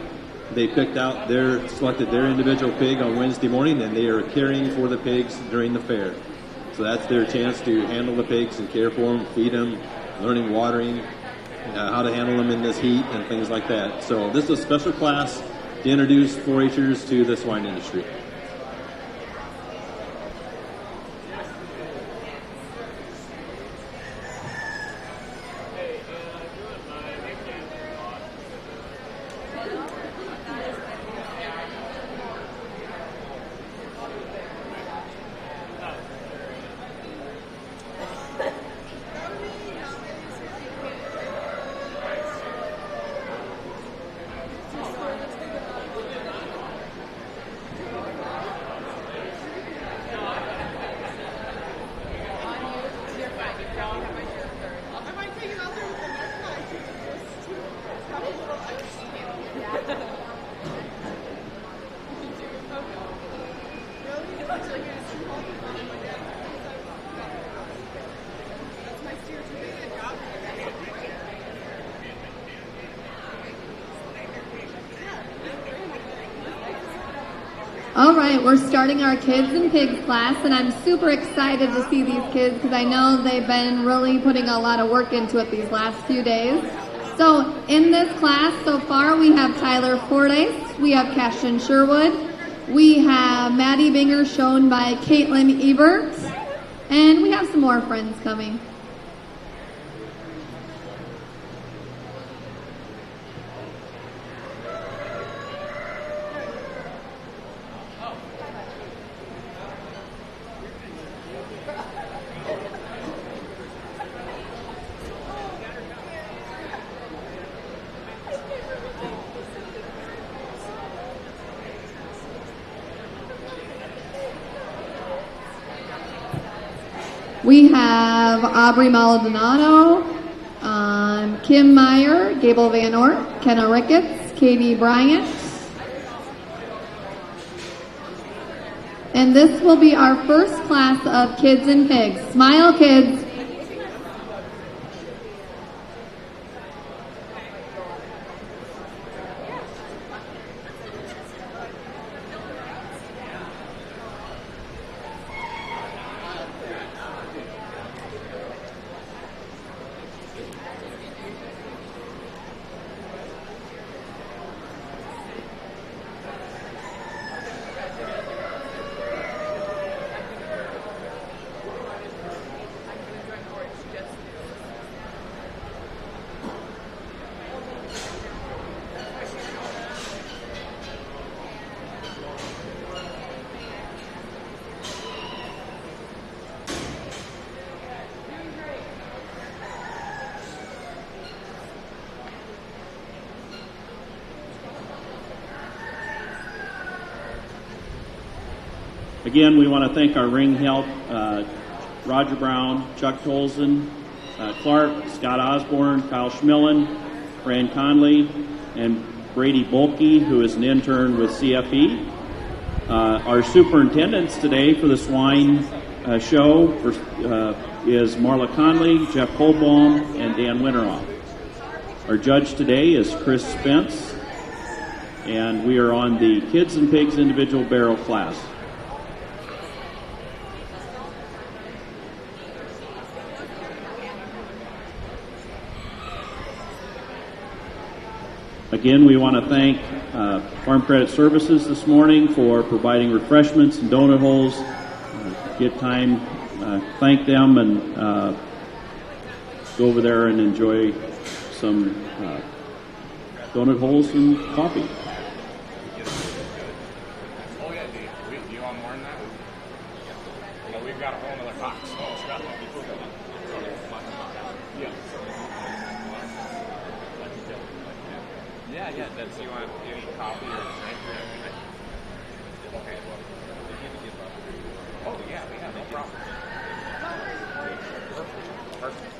They selected their individual pig on Wednesday morning, and they are caring for the pigs during the fair. So that's their chance to handle the pigs and care for them, feed them, learning watering, how to handle them in this heat and things like that. So this is a special class to introduce 4-Hers to the swine industry. All right, we're starting our Kids and Pigs class, and I'm super excited to see these kids because I know they've been really putting a lot of work into it these last few days. So in this class so far, we have Tyler Fordyce, we have Cashton Sherwood, we have Maddie Binger shown by Caitlin Ebert, and we have some more friends coming. We have Aubrey Maldonado, Kim Meyer, Gable Van Ort, Kenna Ricketts, Katie Bryant. And this will be our first class of Kids and Pigs. Smile, kids. Again, we want to thank our ring help, Roger Brown, Chuck Tolson, Clark, Scott Osborne, Kyle Schmillen, Fran Conley, and Brady Bulkey, who is an intern with CFE. Our superintendents today for the Swine show is Marla Conley, Jeff Holbaum, and Dan Winteroff. Our judge today is Chris Spence, and we are on the Kids and Pigs individual barrel class. Again, we want to thank Farm Credit Services this morning for providing refreshments and donut holes. Get time, thank them, and go over there and enjoy some donut holes and coffee. Oh yeah, do you want more than that? No, we've got a whole other box. Yeah, that's you want any coffee or drink or anything? Okay, well, oh yeah, no problem. Perfect.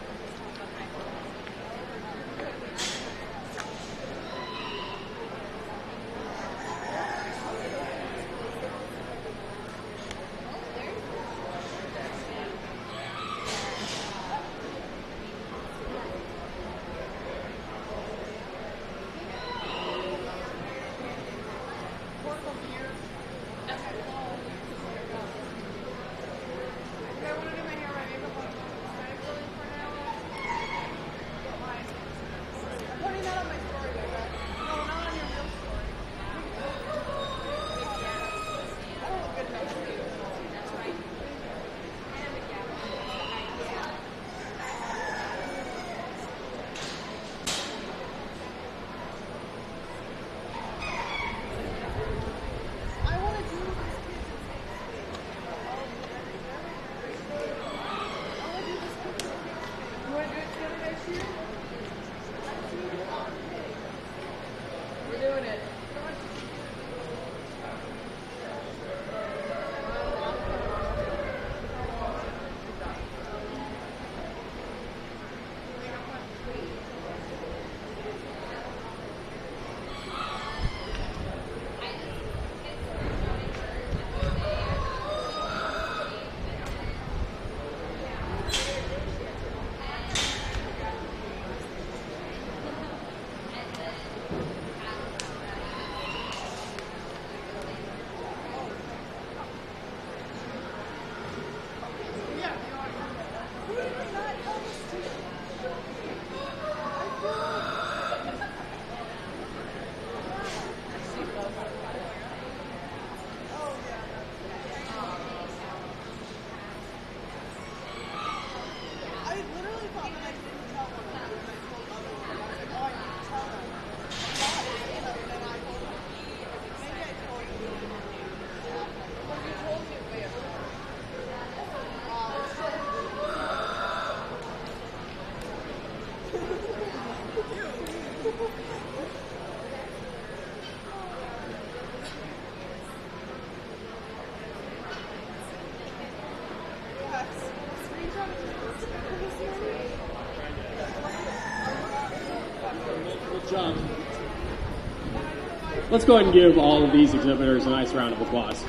Let's go ahead and give all of these exhibitors a nice round of applause.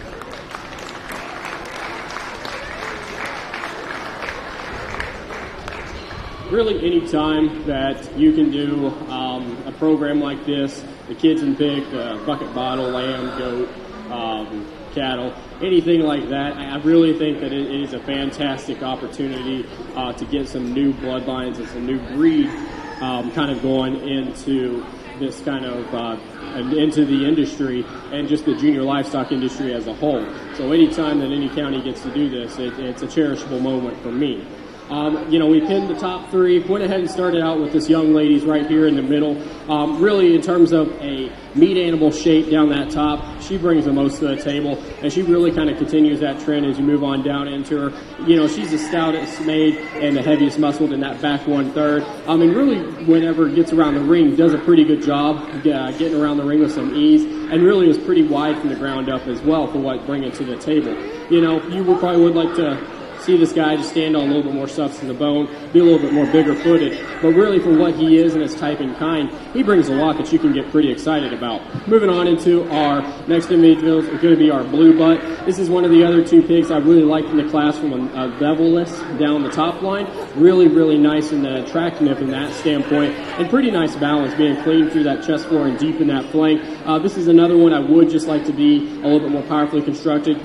Really, any time that you can do a program like this, the kids and pig, bucket bottle, lamb, goat, cattle, anything like that, I really think that it is a fantastic opportunity to get some new bloodlines and some new breed kind of going into this kind of into the industry and just the junior livestock industry as a whole. So anytime that any county gets to do this, it's a cherishable moment for me. We pinned the top three, went ahead and started out with this young lady's right here in the middle. Really, in terms of a meat animal shape down that top, she brings the most to the table, and she really kind of continues that trend as you move on down into her. She's the stoutest made and the heaviest muscled in that back 1/3. And really, whenever it gets around the ring, does a pretty good job getting around the ring with some ease, and really is pretty wide from the ground up as well for what bringing to the table. You probably would like to see this guy just stand on a little bit more substance in the bone, be a little bit more bigger footed, but really for what he is and his type and kind, he brings a lot that you can get pretty excited about. Moving on into our next individuals is going to be our blue butt. This is one of the other two pigs I really liked in the class from a levelless down the top line. Really, really nice in the attractiveness in that standpoint, and pretty nice balance, being clean through that chest floor and deep in that flank. This is another one I would just like to be a little bit more powerfully constructed.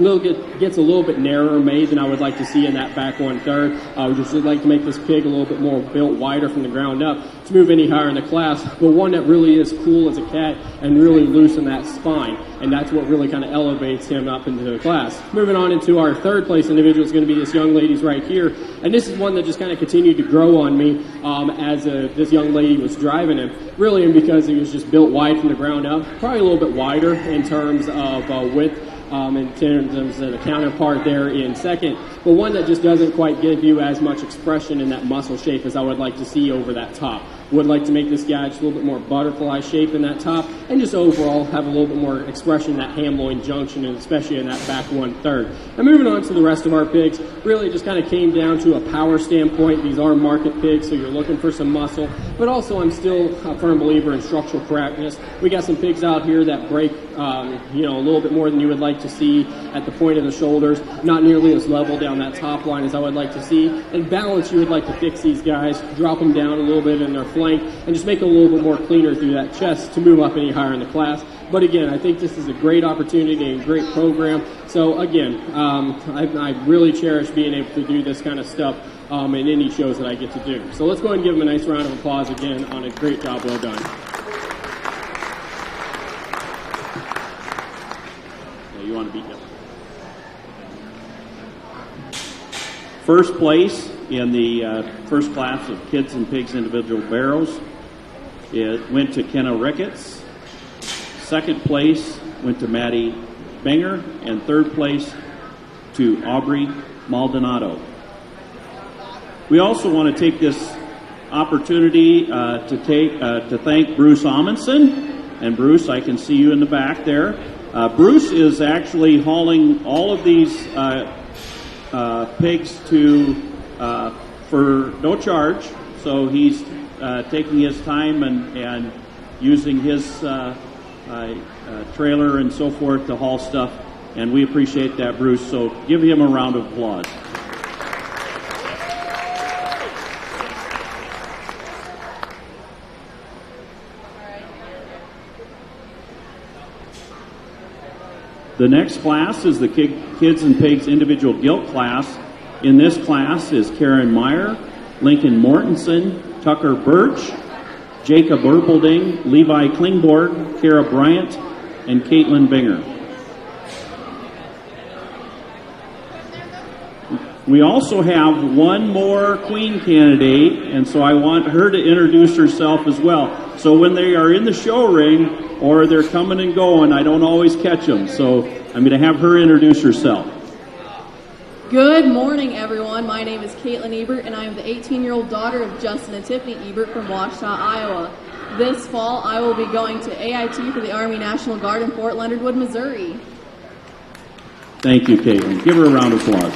Gets a little bit narrower made than I would like to see in that back 1/3. We just would like to make this pig a little bit more built wider from the ground up to move any higher in the class, but one that really is cool as a cat and really loose in that spine, and that's what really kind of elevates him up into the class. Moving on into our third place individual is going to be this young lady's right here, and this is one that just kind of continued to grow on me as this young lady was driving him, really, and because he was just built wide from the ground up, probably a little bit wider in terms of width, in terms of the counterpart there in second, but one that just doesn't quite give you as much expression in that muscle shape as I would like to see over that top. Would like to make this guy just a little bit more butterfly shape in that top, and just overall have a little bit more expression in that ham-loin junction, and especially in that back 1/3. And moving on to the rest of our pigs, really just kind of came down to a power standpoint. These are market pigs, so you're looking for some muscle, but also I'm still a firm believer in structural correctness. We got some pigs out here that break, a little bit more than you would like to see at the point of the shoulders, not nearly as level down that top line as I would like to see. And balance, you would like to fix these guys, drop them down a little bit in their flank, and just make it a little bit more cleaner through that chest to move up any higher in the class. But again, I think this is a great opportunity and great program. So again, I really cherish being able to do this kind of stuff in any shows that I get to do. So let's go ahead and give them a nice round of applause again on a great job well done. Yeah, you want to beat them. First place in the first class of kids and pigs individual barrows, it went to Kenna Ricketts. Second place went to Maddie Benger, and third place to Aubrey Maldonado. We also want to take this opportunity to thank Bruce Amundsen. And Bruce, I can see you in the back there. Bruce is actually hauling all of these pigs for no charge, so he's taking his time and using his trailer and so forth to haul stuff, and we appreciate that, Bruce, so give him a round of applause. The next class is the Kids and Pigs individual gilt class. In this class is Karen Meyer, Lincoln Mortensen, Tucker Birch, Jacob Erpelding, Levi Klingborg, Kara Bryant, and Caitlin Binger. We also have one more queen candidate, and so I want her to introduce herself as well. So when they are in the show ring or they're coming and going, I don't always catch them. So I'm going to have her introduce herself. Good morning, everyone. My name is Caitlin Ebert, and I am the 18-year-old daughter of Justin and Tiffany Ebert from Ouachita, Iowa. This fall, I will be going to AIT for the Army National Guard in Fort Leonard Wood, Missouri. Thank you, Caitlin. Give her a round of applause.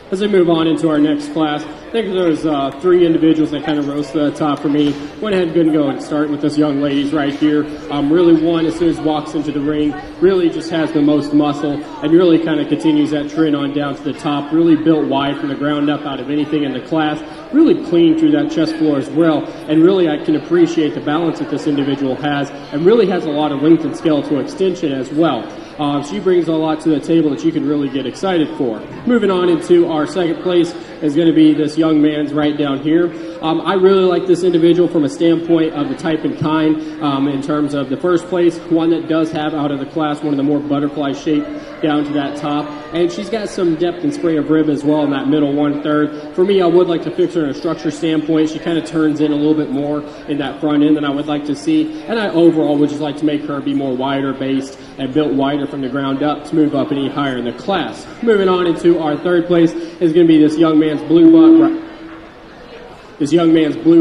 As we move on into our next class, I think there's 3 individuals that kind of rose to the top for me. Went ahead and go and start with this young ladies right here. Really one, as soon as walks into the ring, really just has the most muscle and really kind of continues that trend on down to the top. Really built wide from the ground up out of anything in the class. Really clean through that chest floor as well. And really I can appreciate the balance that this individual has and really has a lot of length and skeletal extension as well. She brings a lot to the table that you can really get excited for. Moving on into our second place is going to be this young man's right down here. I really like this individual from a standpoint of the type and kind in terms of the first place, one that does have out of the class one of the more butterfly shape down to that top. And she's got some depth and spray of rib as well in that middle 1/3. For me, I would like to fix her in a structure standpoint. She kind of turns in a little bit more in that front end than I would like to see. And I overall would just like to make her be more wider based and built wider from the ground up to move up any higher in the class. Moving on into our third place is going to be this young man's blue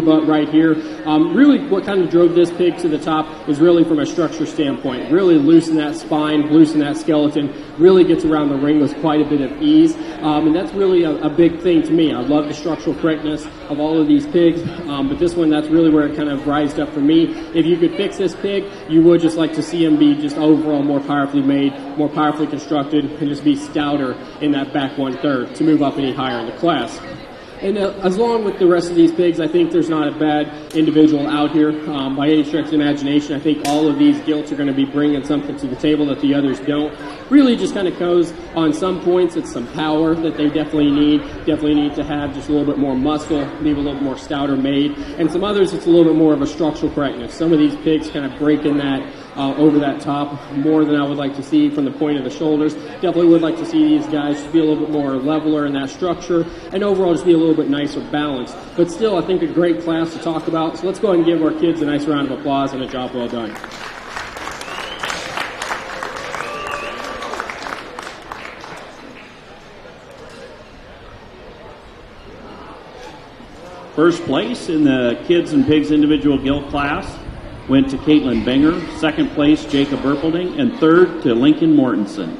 butt right here. Really what kind of drove this pig to the top is really from a structure standpoint. Really loosen that spine, loosen that skeleton, really gets around the ring with quite a bit of ease. And that's really a big thing to me. I love the structural correctness of all of these pigs, but this one, that's really where it kind of rised up for me. If you could fix this pig, you would just like to see him be just overall more powerfully made, more powerfully constructed, and just be stouter in that back 1/3 to move up any higher in the class. And as long with the rest of these pigs, I think there's not a bad individual out here by any stretch of the imagination. I think all of these gilts are going to be bringing something to the table that the others don't. Really just kind of goes on some points. It's some power that they definitely need. Definitely need to have just a little bit more muscle, maybe a little bit more stouter made. And some others, it's a little bit more of a structural correctness. Some of these pigs kind of break in that over that top more than I would like to see from the point of the shoulders. Definitely would like to see these guys just be a little bit more leveler in that structure and overall just be a little bit nicer balanced. But still, I think a great class to talk about. So let's go ahead and give our kids a nice round of applause and a job well done. First place in the Kids and Pigs individual gilt class went to Caitlin Benger. Second place, Jacob Erpelding. And third to Lincoln Mortensen.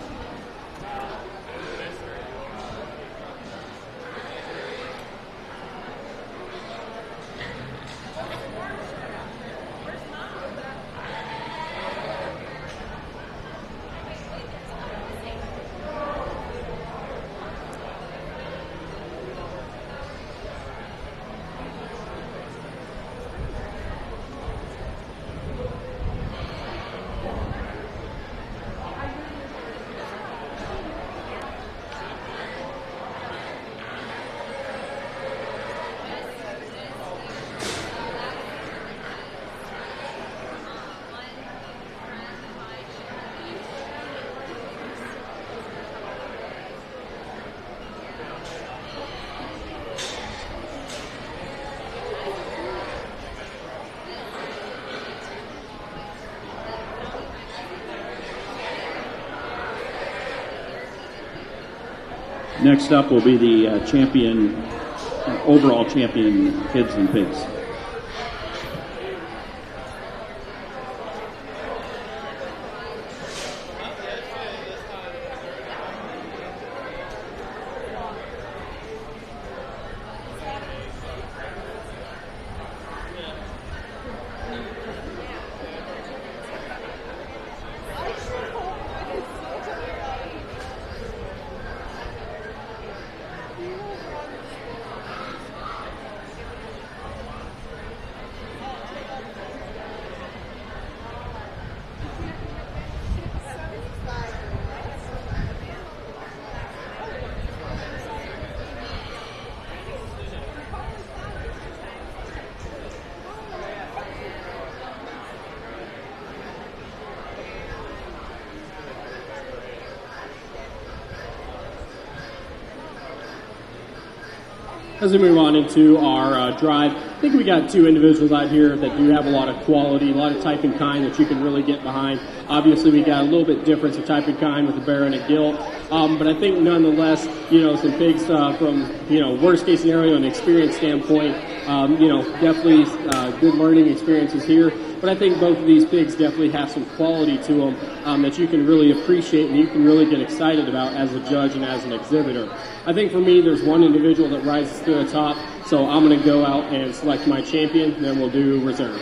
Next up will be the overall champion Kids and Pigs. As we move on into our drive, I think we got two individuals out here that do have a lot of quality, a lot of type and kind that you can really get behind. Obviously, we got a little bit difference of type and kind with the bear and a gilt, but I think nonetheless, some pigs from, worst case scenario and experience standpoint, definitely good learning experiences here. but I think both of these pigs definitely have some quality to them that you can really appreciate and you can really get excited about as a judge and as an exhibitor. I think for me, there's one individual that rises to the top, so I'm going to go out and select my champion, then we'll do reserve.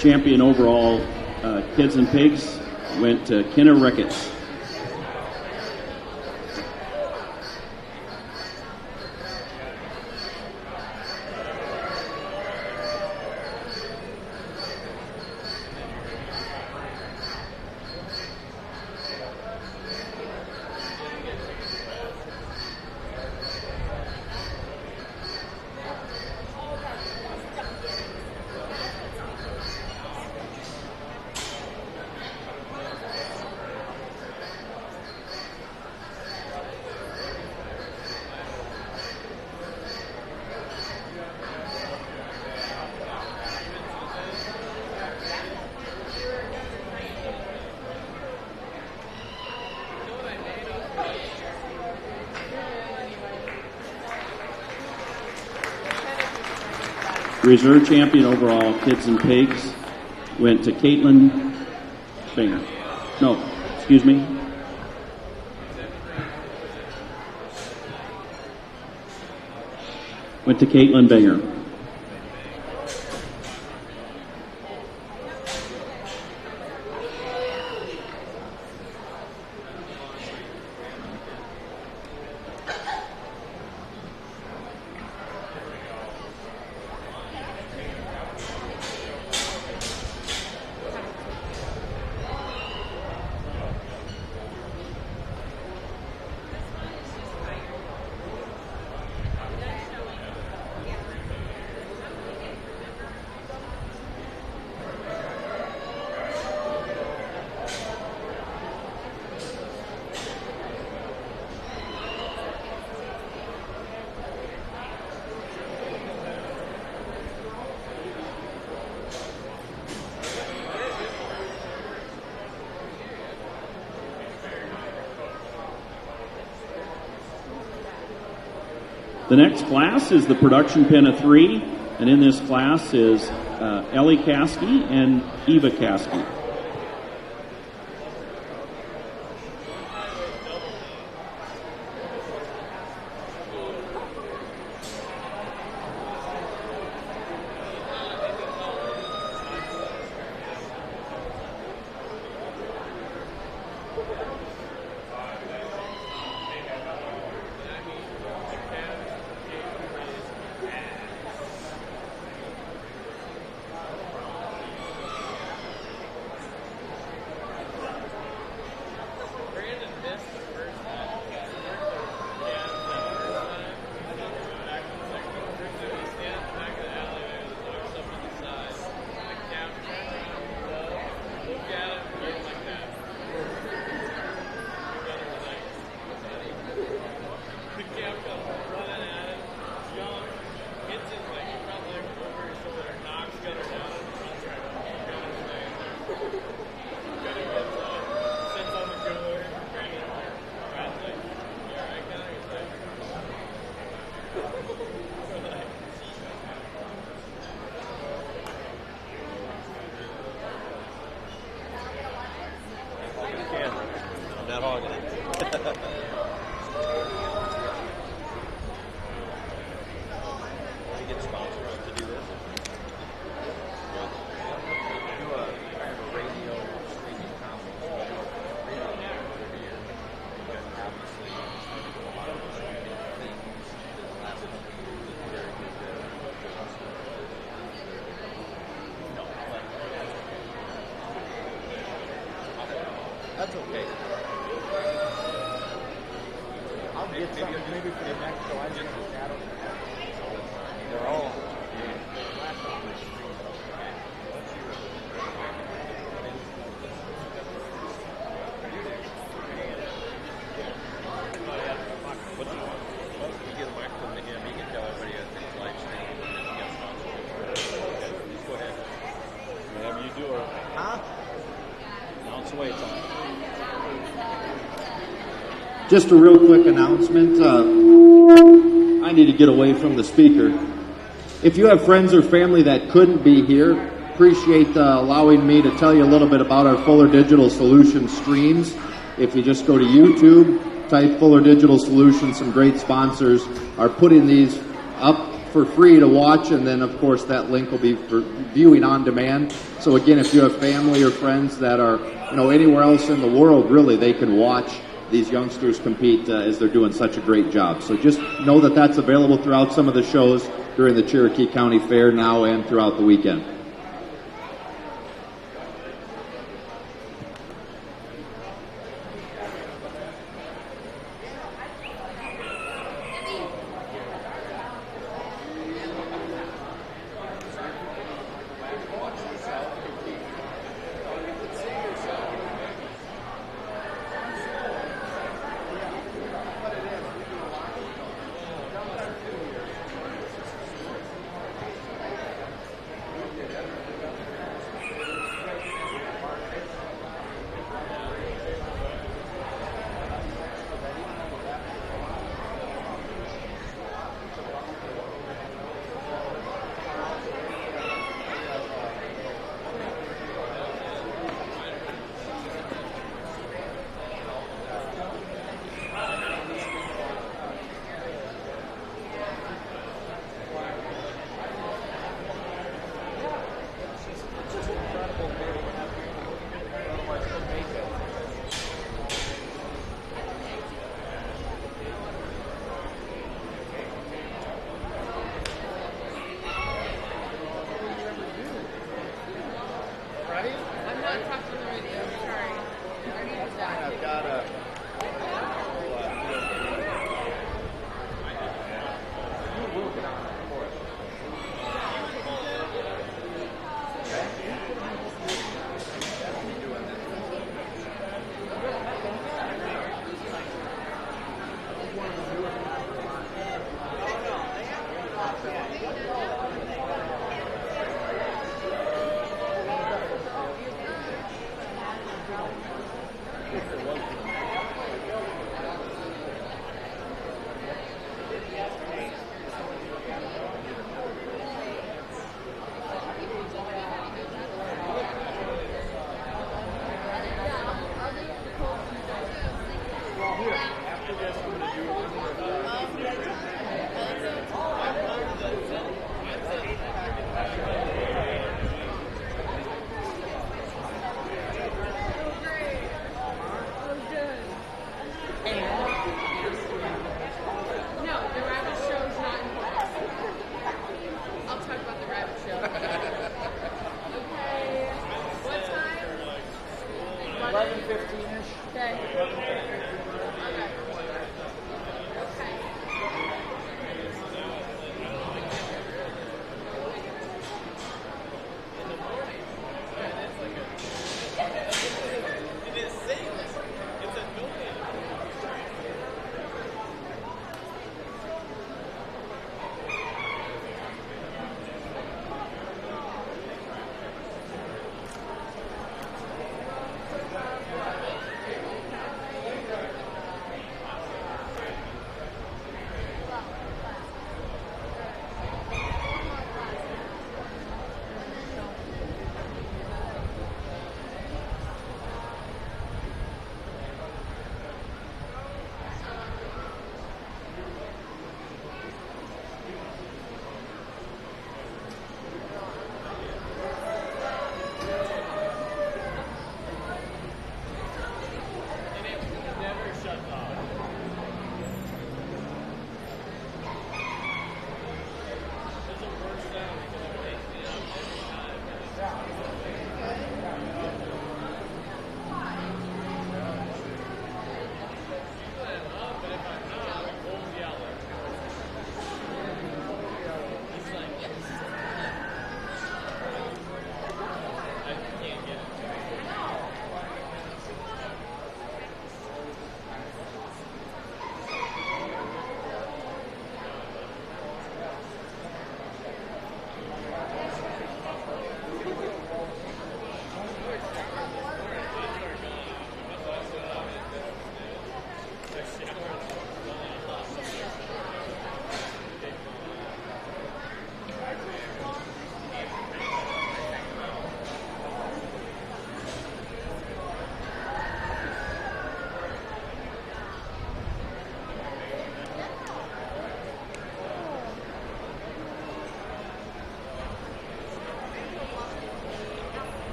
Champion overall Kids and Pigs went to Kenna Ricketts. Reserve champion overall, Kids and Pigs, went to Caitlin Banger. No, excuse me. Went to Caitlin Banger. The next class is the production pen of 3, and in this class is Ellie Caskey and Eva Caskey. That's okay. maybe for the next show, I just they're all. Just a real quick announcement. I need to get away from the speaker. If you have friends or family that couldn't be here, appreciate allowing me to tell you a little bit about our Fuller Digital Solutions streams. If you just go to YouTube, type Fuller Digital Solutions, some great sponsors are putting these up for free to watch, and then of course that link will be for viewing on demand. So again, if you have family or friends that are anywhere else in the world, really, they can watch these youngsters compete as they're doing such a great job. So just know that that's available throughout some of the shows during the Cherokee County Fair now and throughout the weekend.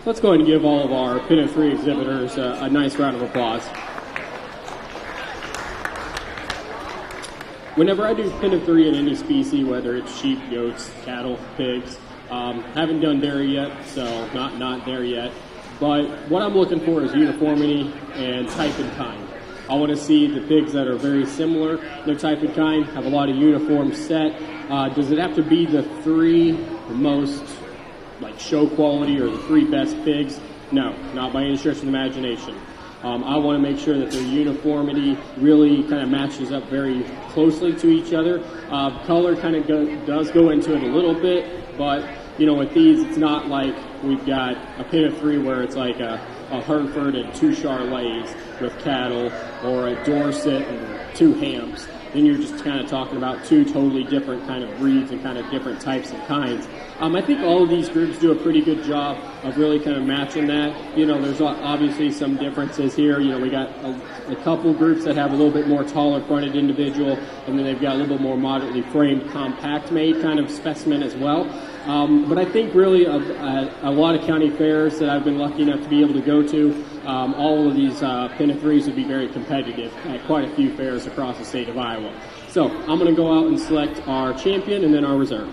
Let's go ahead and give all of our Pin of 3 exhibitors a nice round of applause. Whenever I do Pin of 3 in any species, whether it's sheep, goats, cattle, pigs, haven't done dairy yet, so not there yet. But what I'm looking for is uniformity and type and kind. I want to see the pigs that are very similar, their type and kind, have a lot of uniform set. Does it have to be the 3 most like show quality or the 3 best pigs? No, not by any stretch of the imagination. I want to make sure that their uniformity really kind of matches up very closely to each other. Color kind of does go into it a little bit, but you know, with these, it's not like we've got a Pin of 3 where it's like a Hereford and 2 Charolais with cattle, or a Dorset and 2 Hams. Then you're just kind of talking about 2 totally different kind of breeds and kind of different types and kinds. I think all of these groups do a pretty good job of really kind of matching that. You know, there's obviously some differences here. You know, we got a couple groups that have a little bit more taller fronted individual, and then they've got a little bit more moderately framed, compact made kind of specimen as well. But I think really a lot of county fairs that I've been lucky enough to be able to go to, all of these Pin of 3s would be very competitive at quite a few fairs across the state of Iowa. So I'm going to go out and select our champion and then our reserve.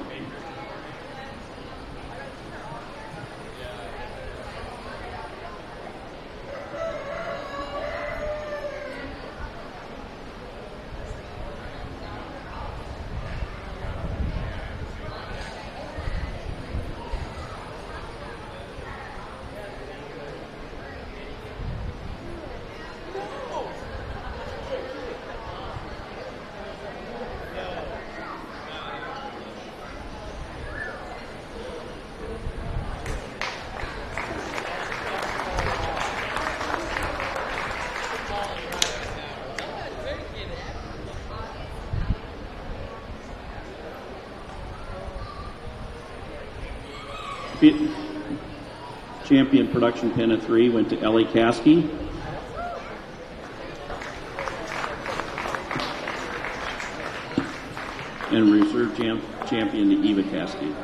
Champion production Pin of 3 went to Ellie Caskey. And reserve champion to Eva Caskey.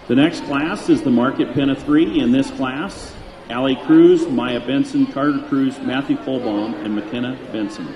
The next class is the Market Pen of 3. In this class, Allie Cruz, Maya Benson, Carter Cruz, Matthew Colbaum, and McKenna Benson.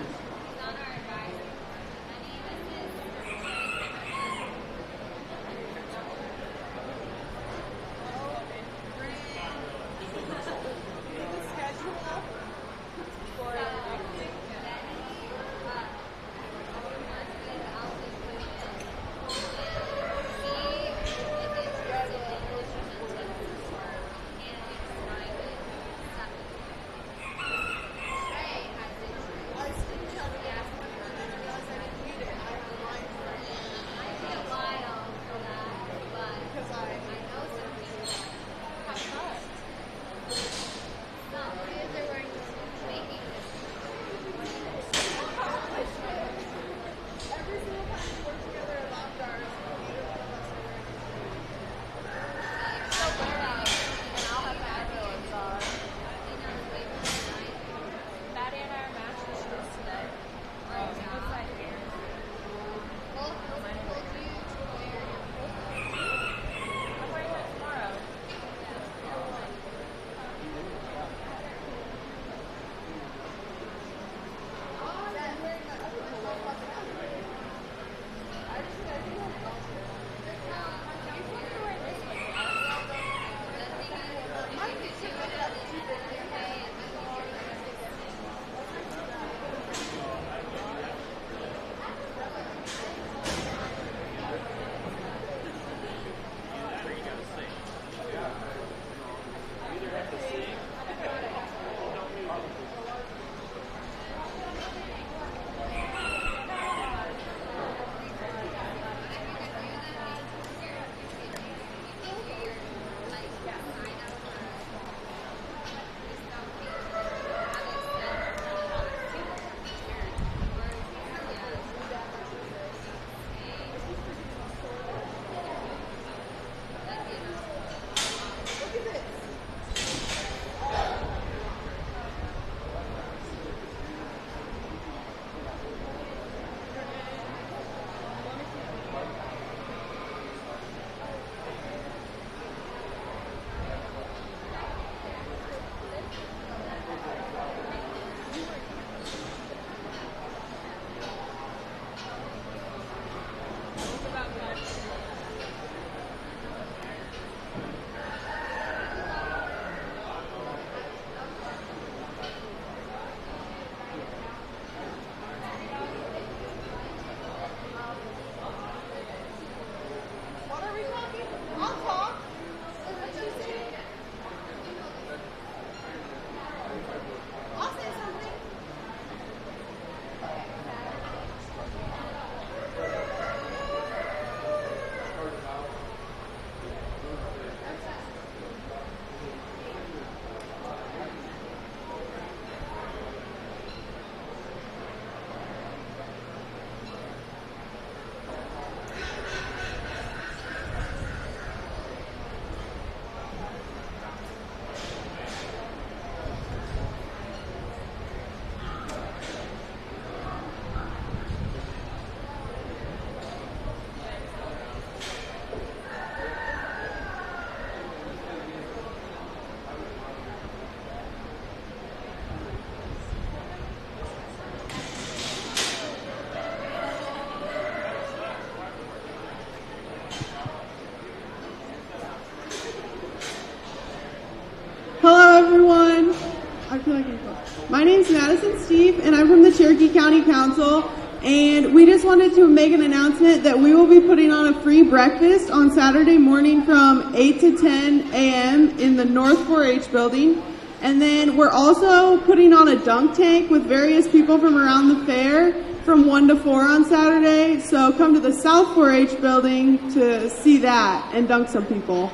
My name's Madison Steve, and I'm from the Cherokee County Council. And we just wanted to make an announcement that we will be putting on a free breakfast on Saturday morning from 8 to 10 a.m. in the North 4-H building. And then we're also putting on a dunk tank with various people from around the fair from 1 to 4 on Saturday. So come to the South 4-H building to see that and dunk some people.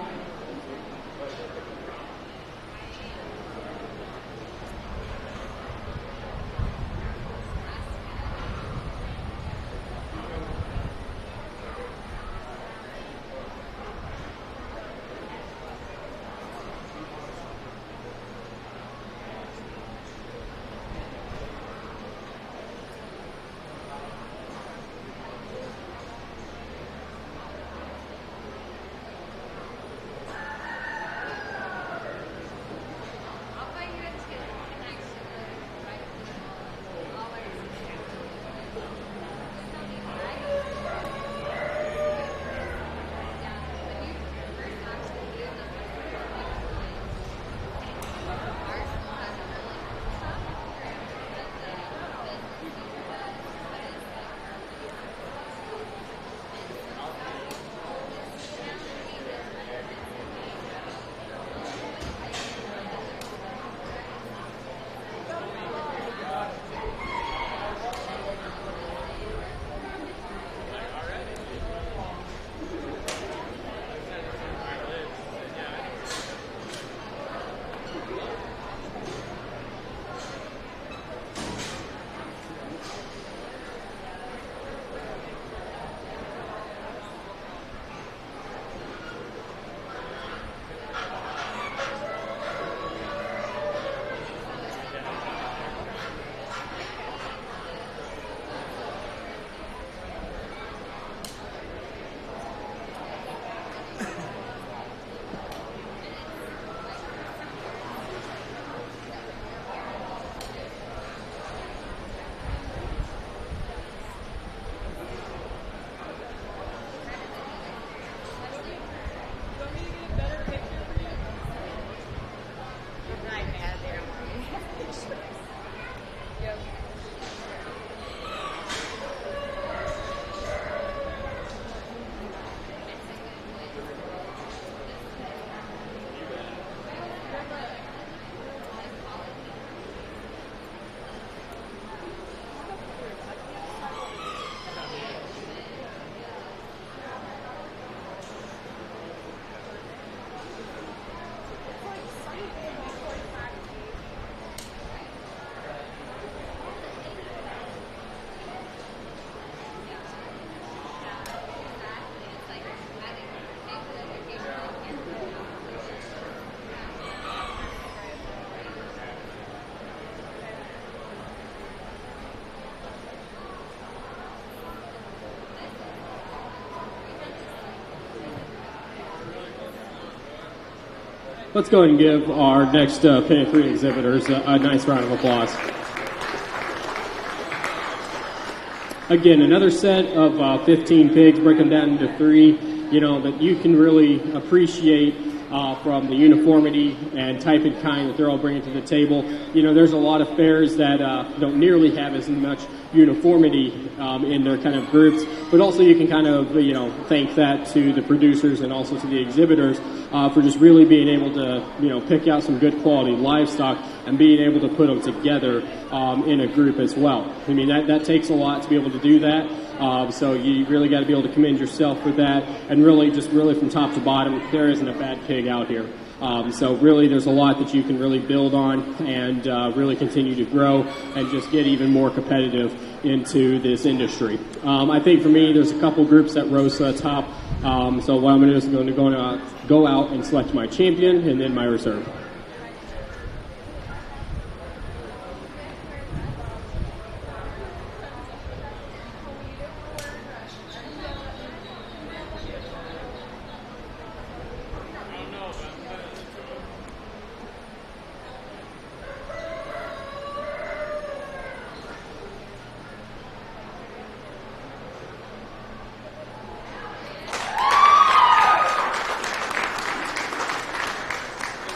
Let's go ahead and give our next Pin 3 exhibitors a nice round of applause. Again, another set of 15 pigs, break them down into 3, that you can really appreciate from the uniformity and type and kind that they're all bringing to the table. There's a lot of fairs that don't nearly have as much uniformity in their kind of groups, but also you can kind of, thank that to the producers and also to the exhibitors for just really being able to, pick out some good quality livestock and being able to put them together in a group as well. I mean, that takes a lot to be able to do that. So you really got to be able to commend yourself for that, and really from top to bottom, there isn't a bad pig out here. So really there's a lot that you can really build on and really continue to grow and just get even more competitive into this industry. I think for me there's a couple groups that rose to the top. So what I'm going to do is I'm going to go out and select my champion and then my reserve.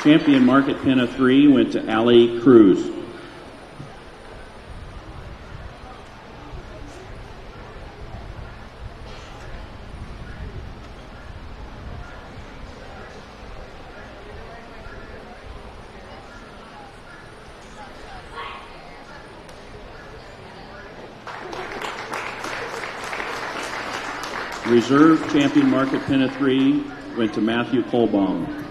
Champion market pin of 3 went to Allie Cruz. Reserve champion market pin of 3 went to Matthew Kolbaum.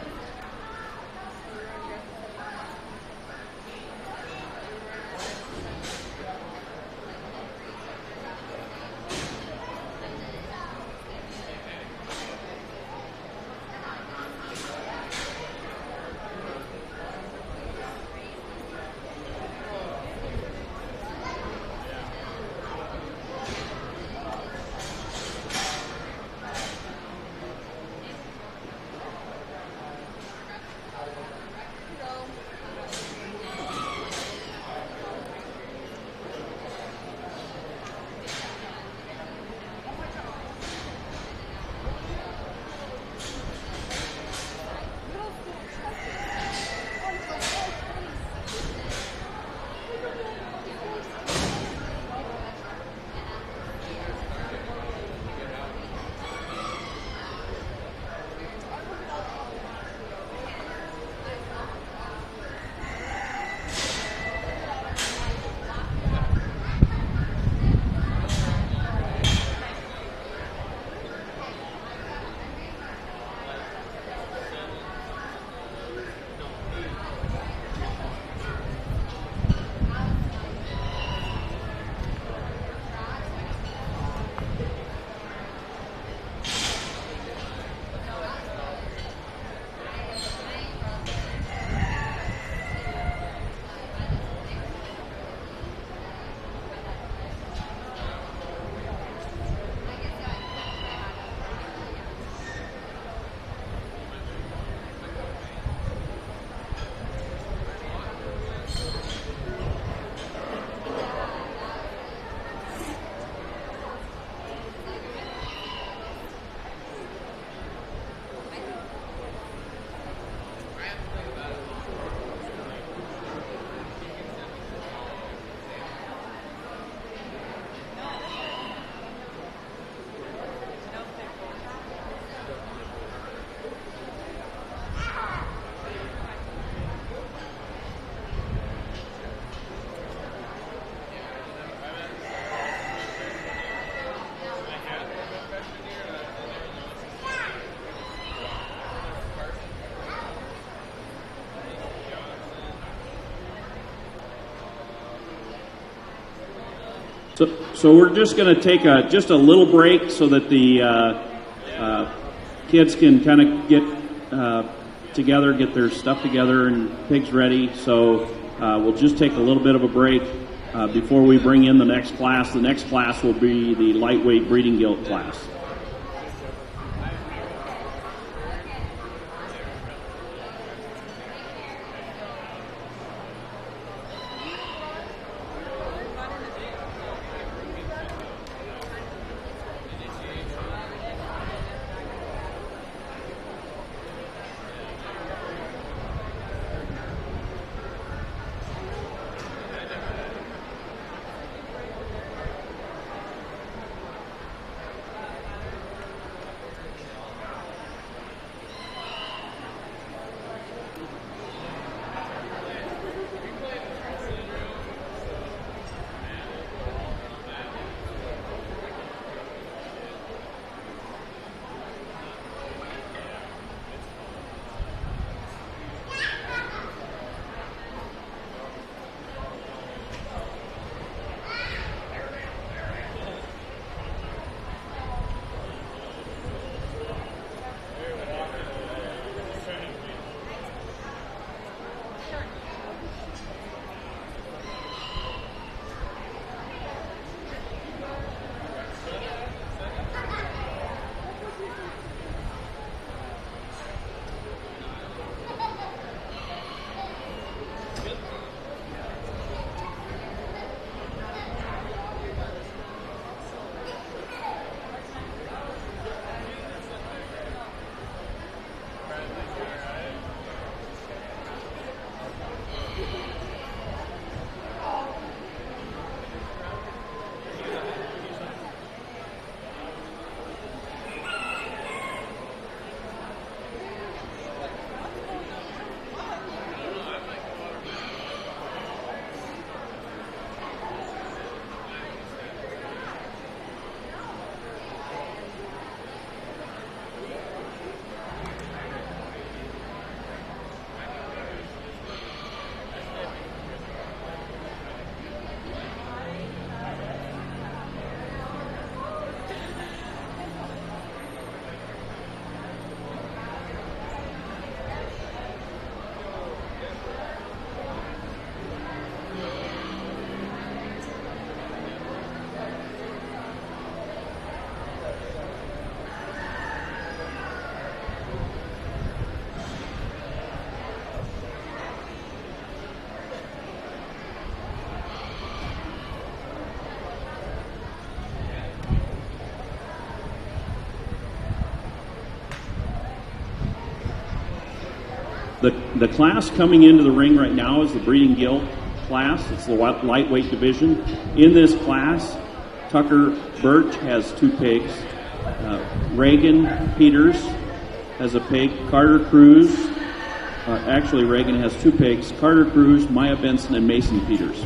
So we're just going to take just a little break so that the kids can kind of get together, get their stuff together and pigs ready. So we'll just take a little bit of a break before we bring in the next class. The next class will be the lightweight breeding gilt class. The class coming into the ring right now is the Breeding Guild class. It's the lightweight division. In this class, Tucker Birch has 2 pigs. Reagan Peters has a pig. Carter Cruz, actually Reagan has 2 pigs. Carter Cruz, Maya Benson, and Mason Peters.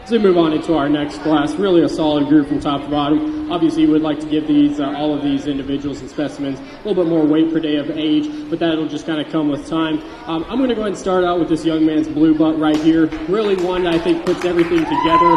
As we move on into our next class, really a solid group from top to bottom. Obviously, we'd like to give these all of these individuals and specimens a little bit more weight per day of age, but that'll just kind of come with time. I'm going to go ahead and start out with this young man's blue butt right here. Really one that I think puts everything together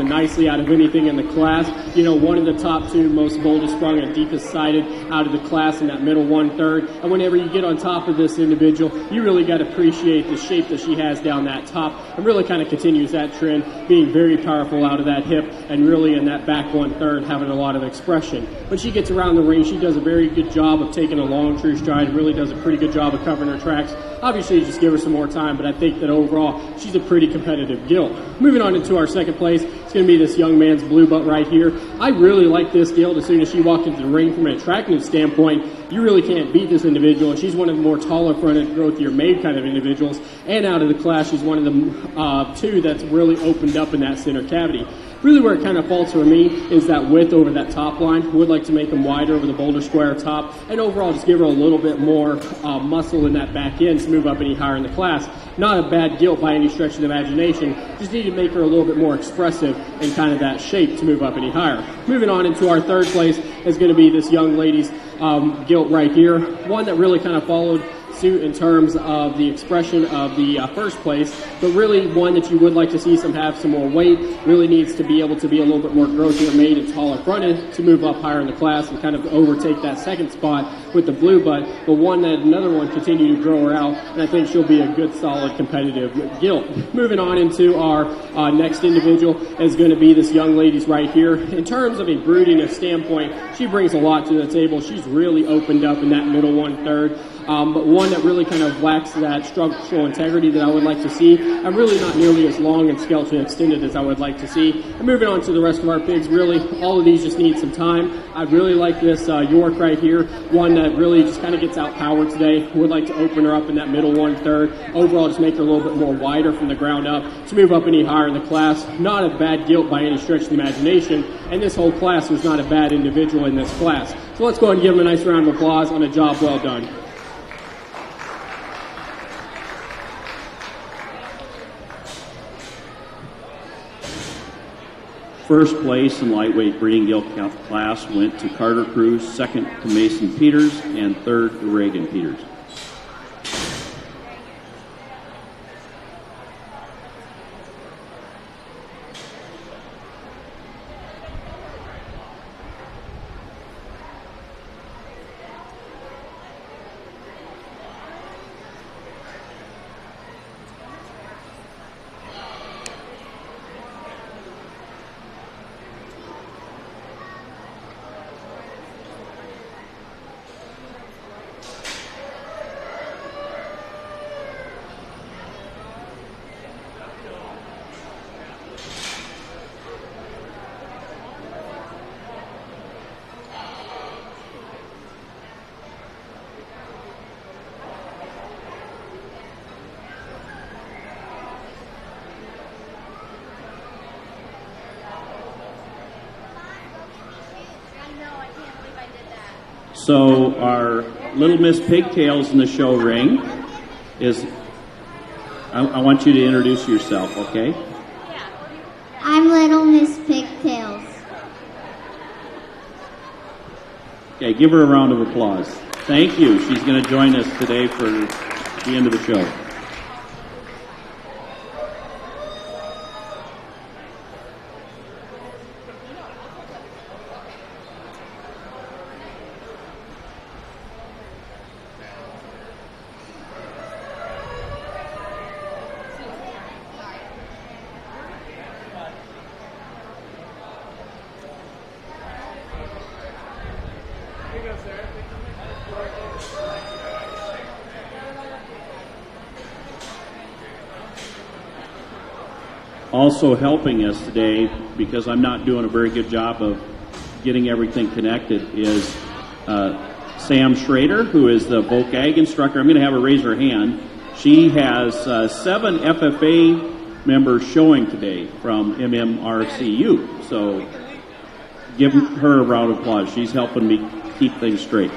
nicely out of anything in the class. You know, one of the top two most boldest sprung and deepest sided out of the class in that middle 1/3. And whenever you get on top of this individual, you really got to appreciate the shape that she has down that top, and really kind of continues that trend, being very powerful out of that hip and really in that back 1/3 having a lot of expression. When she gets around the ring, she does a very good job of taking a long true stride, really does a pretty good job of covering her tracks. Obviously, just give her some more time, but I think that overall, she's a pretty competitive gilt. Moving on into our second place, it's going to be this young man's blue butt right here. I really like this gilt. As soon as she walked into the ring, from an attractiveness standpoint, you really can't beat this individual. She's one of the more taller fronted, growthier made kind of individuals, and out of the class, she's one of the two that's really opened up in that center cavity. Really where it kind of falls for me is that width over that top line. Would like to make them wider over the boulder square top, and overall just give her a little bit more muscle in that back end to move up any higher in the class. Not a bad gilt by any stretch of the imagination. Just need to make her a little bit more expressive in kind of that shape to move up any higher. Moving on into our third place is going to be this young lady's gilt right here. One that really kind of followed suit in terms of the expression of the first place, but really one that you would like to see have some more weight. Really needs to be able to be a little bit more growthier made and taller fronted to move up higher in the class and kind of overtake that second spot with the blue butt, but another one continue to grow her out, and I think she'll be a good solid competitive gilt. Moving on into our next individual is going to be this young lady's right here. In terms of a broodiness standpoint, she brings a lot to the table. She's really opened up in that middle 1/3. But one that really kind of lacks that structural integrity that I would like to see, and really not nearly as long and skeleton extended as I would like to see. And moving on to the rest of our pigs, really, all of these just need some time. I really like this York right here, one that really just kind of gets out-powered today. Would like to open her up in that middle 1/3. Overall, just make her a little bit more wider from the ground up to move up any higher in the class. Not a bad gilt by any stretch of the imagination, and this whole class was not a bad individual in this class. So let's go ahead and give him a nice round of applause on a job well done. First place in lightweight breeding gilt class went to Carter Cruz, second to Mason Peters, and third to Reagan Peters. So our Little Miss Pigtails in the show ring is, I want you to introduce yourself, okay? I'm Little Miss Pigtails. Okay, give her a round of applause. Thank you. She's going to join us today for the end of the show. Also helping us today, because I'm not doing a very good job of getting everything connected, is Sam Schrader, who is the VOCAG instructor. I'm going to have her raise her hand. She has 7 FFA members showing today from MMRCU. So give her a round of applause. She's helping me keep things straight.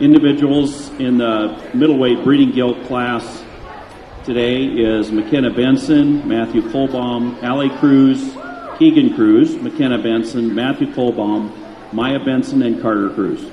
Individuals in the middleweight breeding gilt class today is McKenna Benson, Matthew Colbaum, Allie Cruz, Keegan Cruz, McKenna Benson, Matthew Colbaum, Maya Benson, and Carter Cruz.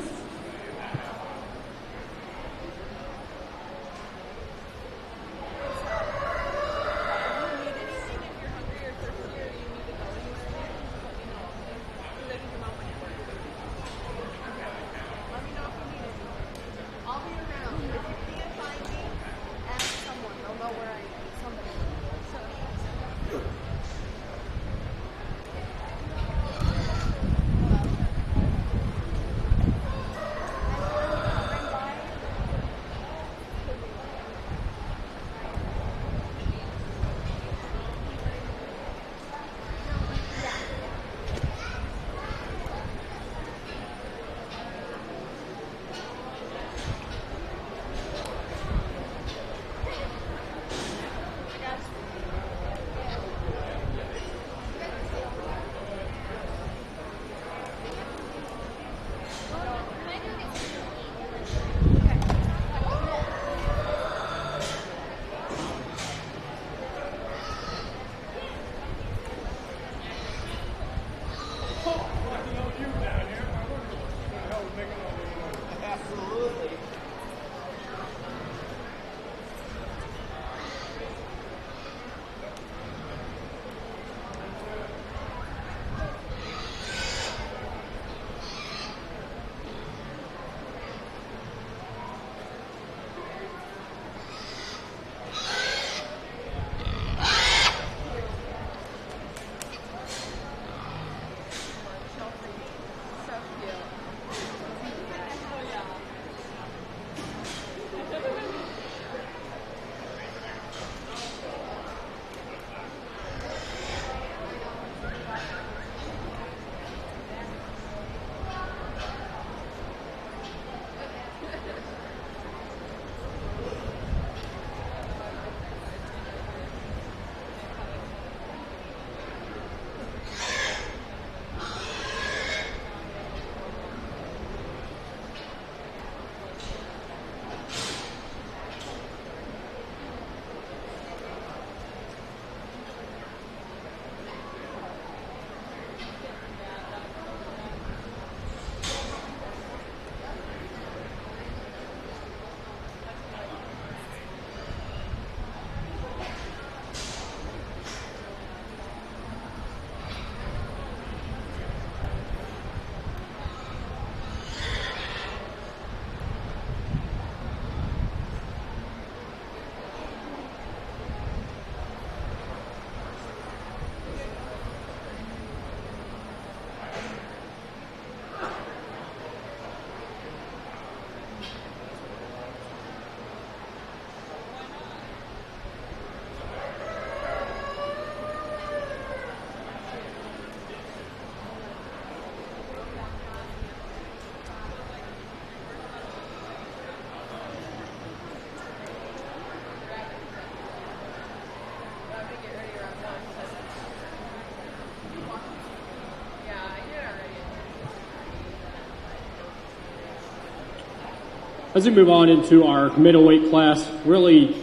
As we move on into our middleweight class, really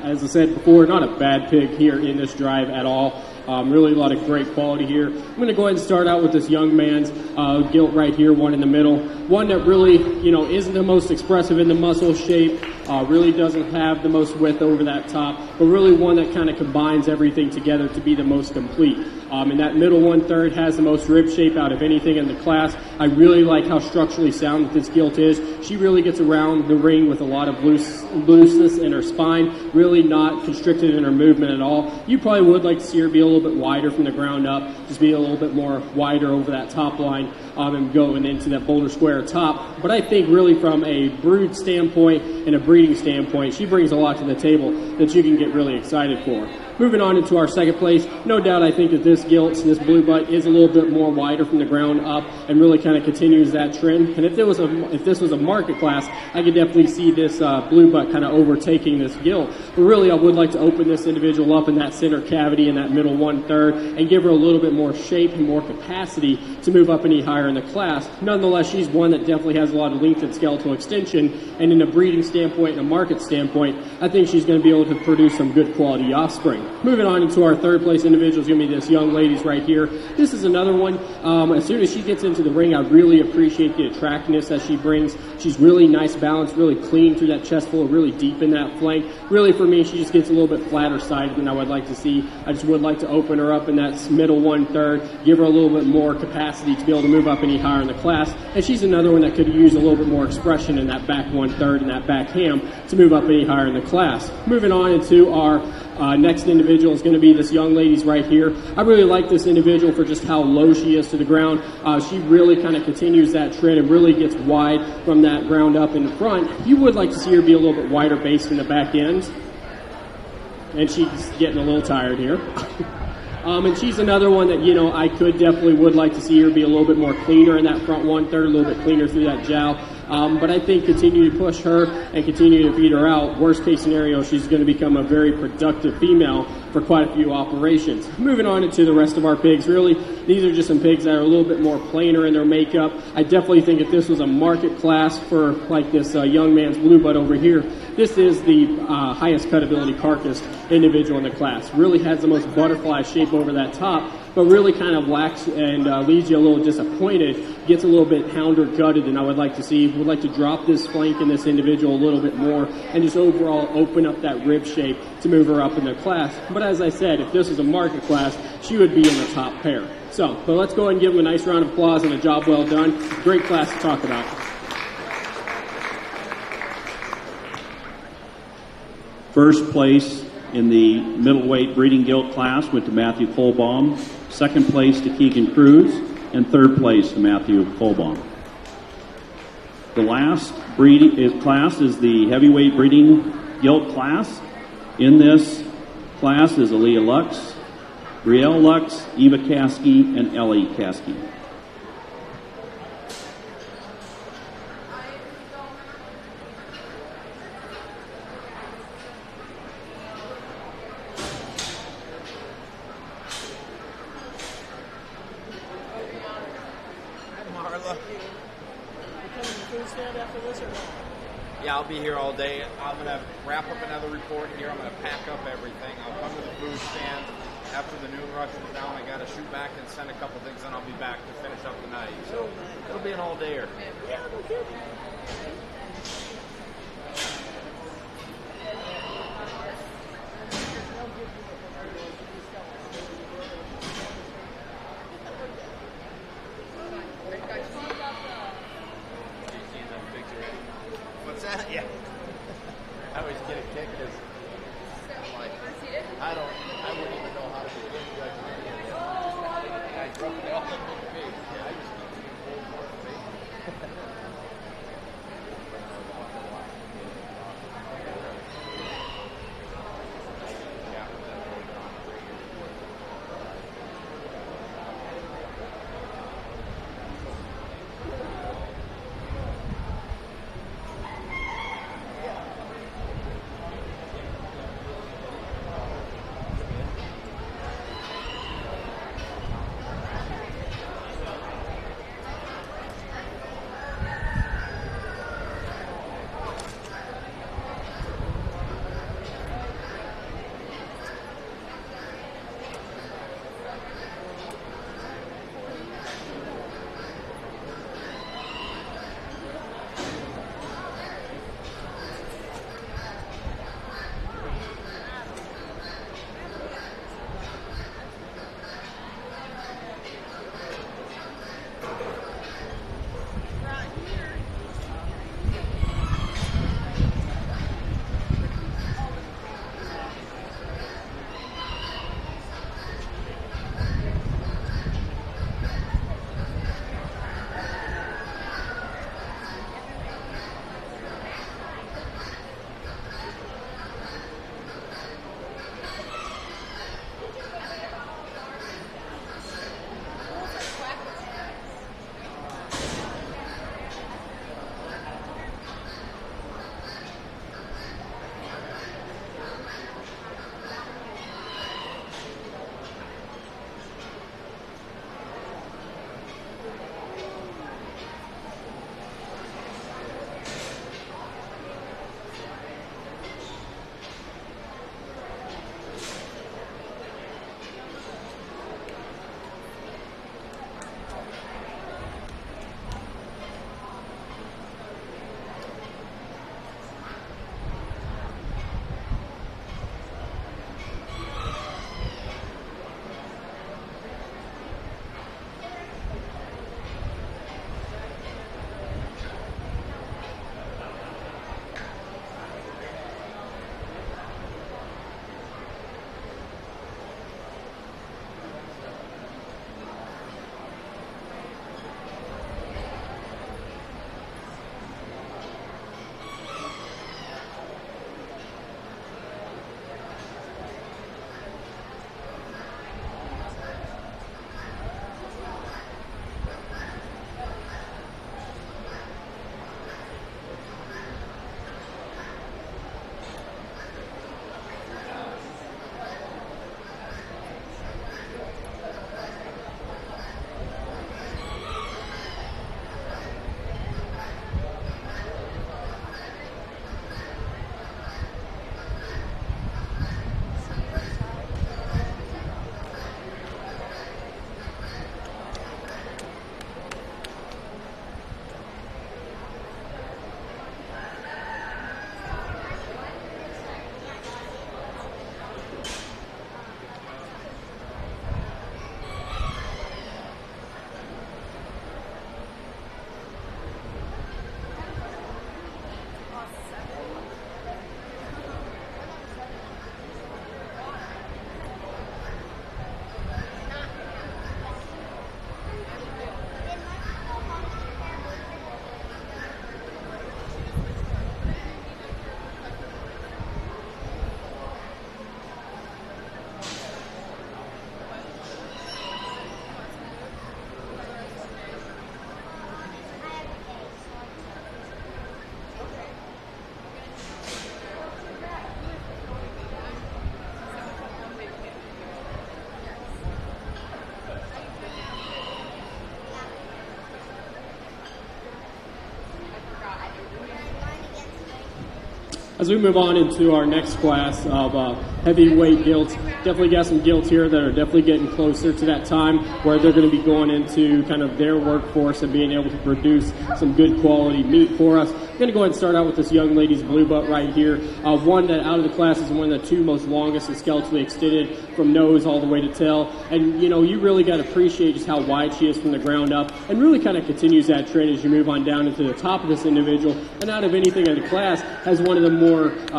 as I said before, not a bad pig here in this drive at all. Really a lot of great quality here. I'm going to go ahead and start out with this young man's gilt right here, one in the middle. One that really, isn't the most expressive in the muscle shape, really doesn't have the most width over that top, but really one that kind of combines everything together to be the most complete. And that middle 1/3 has the most rib shape out of anything in the class. I really like how structurally sound that this gilt is. She really gets around the ring with a lot of looseness in her spine, really not constricted in her movement at all. You probably would like to see her be a little bit wider from the ground up, just be a little bit more wider over that top line and going into that boulder square top. But I think really from a brood standpoint and a breeding standpoint, she brings a lot to the table that you can get really excited for. Moving on into our second place, no doubt I think that this gilt, this blue butt, is a little bit more wider from the ground up and really kind of continues that trend. And if this was a market class, I could definitely see this blue butt kind of overtaking this gilt. But really, I would like to open this individual up in that center cavity in that middle 1/3 and give her a little bit more shape and more capacity to move up any higher in the class. Nonetheless, she's one that definitely has a lot of length and skeletal extension, and in a breeding standpoint and a market standpoint, I think she's going to be able to produce some good quality offspring. Moving on into our third place individual is going to be this young lady's right here. This is another one. As soon as she gets into the ring, I really appreciate the attractiveness that she brings. She's really nice balance, really clean through that chest full, really deep in that flank. Really, for me, she just gets a little bit flatter sided than I would like to see. I just would like to open her up in that middle 1/3, give her a little bit more capacity to be able to move up any higher in the class. And she's another one that could use a little bit more expression in that back 1/3 and that back ham to move up any higher in the class. Moving on into our next individual is going to be this young lady's right here. I really like this individual for just how low she is to the ground. She really kind of continues that trend and really gets wide from that ground up in the front. You would like to see her be a little bit wider based in the back end. And she's getting a little tired here. And she's another one that, I would like to see her be a little bit more cleaner in that front 1/3, a little bit cleaner through that jowl. But I think continue to push her and continue to feed her out. Worst case scenario, she's going to become a very productive female for quite a few operations. Moving on into the rest of our pigs, really, these are just some pigs that are a little bit more plainer in their makeup. I definitely think if this was a market class for like this young man's blue butt over here, this is the highest cutability carcass individual in the class. Really has the most butterfly shape over that top, but really kind of lacks and leaves you a little disappointed, gets a little bit hound or gutted than I would like to see. Would like to drop this flank in this individual a little bit more and just overall open up that rib shape to move her up in the class. But as I said, if this was a market class, she would be in the top pair. But let's go ahead and give them a nice round of applause and a job well done. Great class to talk about. First place in the middleweight breeding gilt class went to Matthew Kohlbaum. Second place to Keegan Cruz. And third place to Matthew Kohlbaum. The last breeding class is the heavyweight breeding gilt class. In this class is Aaliyah Lux, Brielle Lux, Eva Caskey, and Ellie Caskey. Yeah, I'll be here all day. I'm going to wrap up another report here. I'm going to pack up everything. I'll come to the food stand. After the noon rush is down, I got to shoot back and send a couple things, and I'll be back to finish up the night. So it'll be an all-dayer. Yeah, okay. What's that? Yeah. I always get a kick because I'm like, I wouldn't even know how to begin judging any of them. I drop it all in the face. Yeah, I just keep being full more face. As we move on into our next class of heavyweight gilts, definitely got some gilts here that are definitely getting closer to that time where they're going to be going into kind of their workforce and being able to produce some good quality meat for us. I'm going to go ahead and start out with this young lady's blue butt right here. One that out of the class is one of the two most longest and skeletally extended from nose all the way to tail. And, you know, you really got to appreciate just how wide she is from the ground up and really kind of continues that trend as you move on down into the top of this individual. And out of anything in the class, has one of the more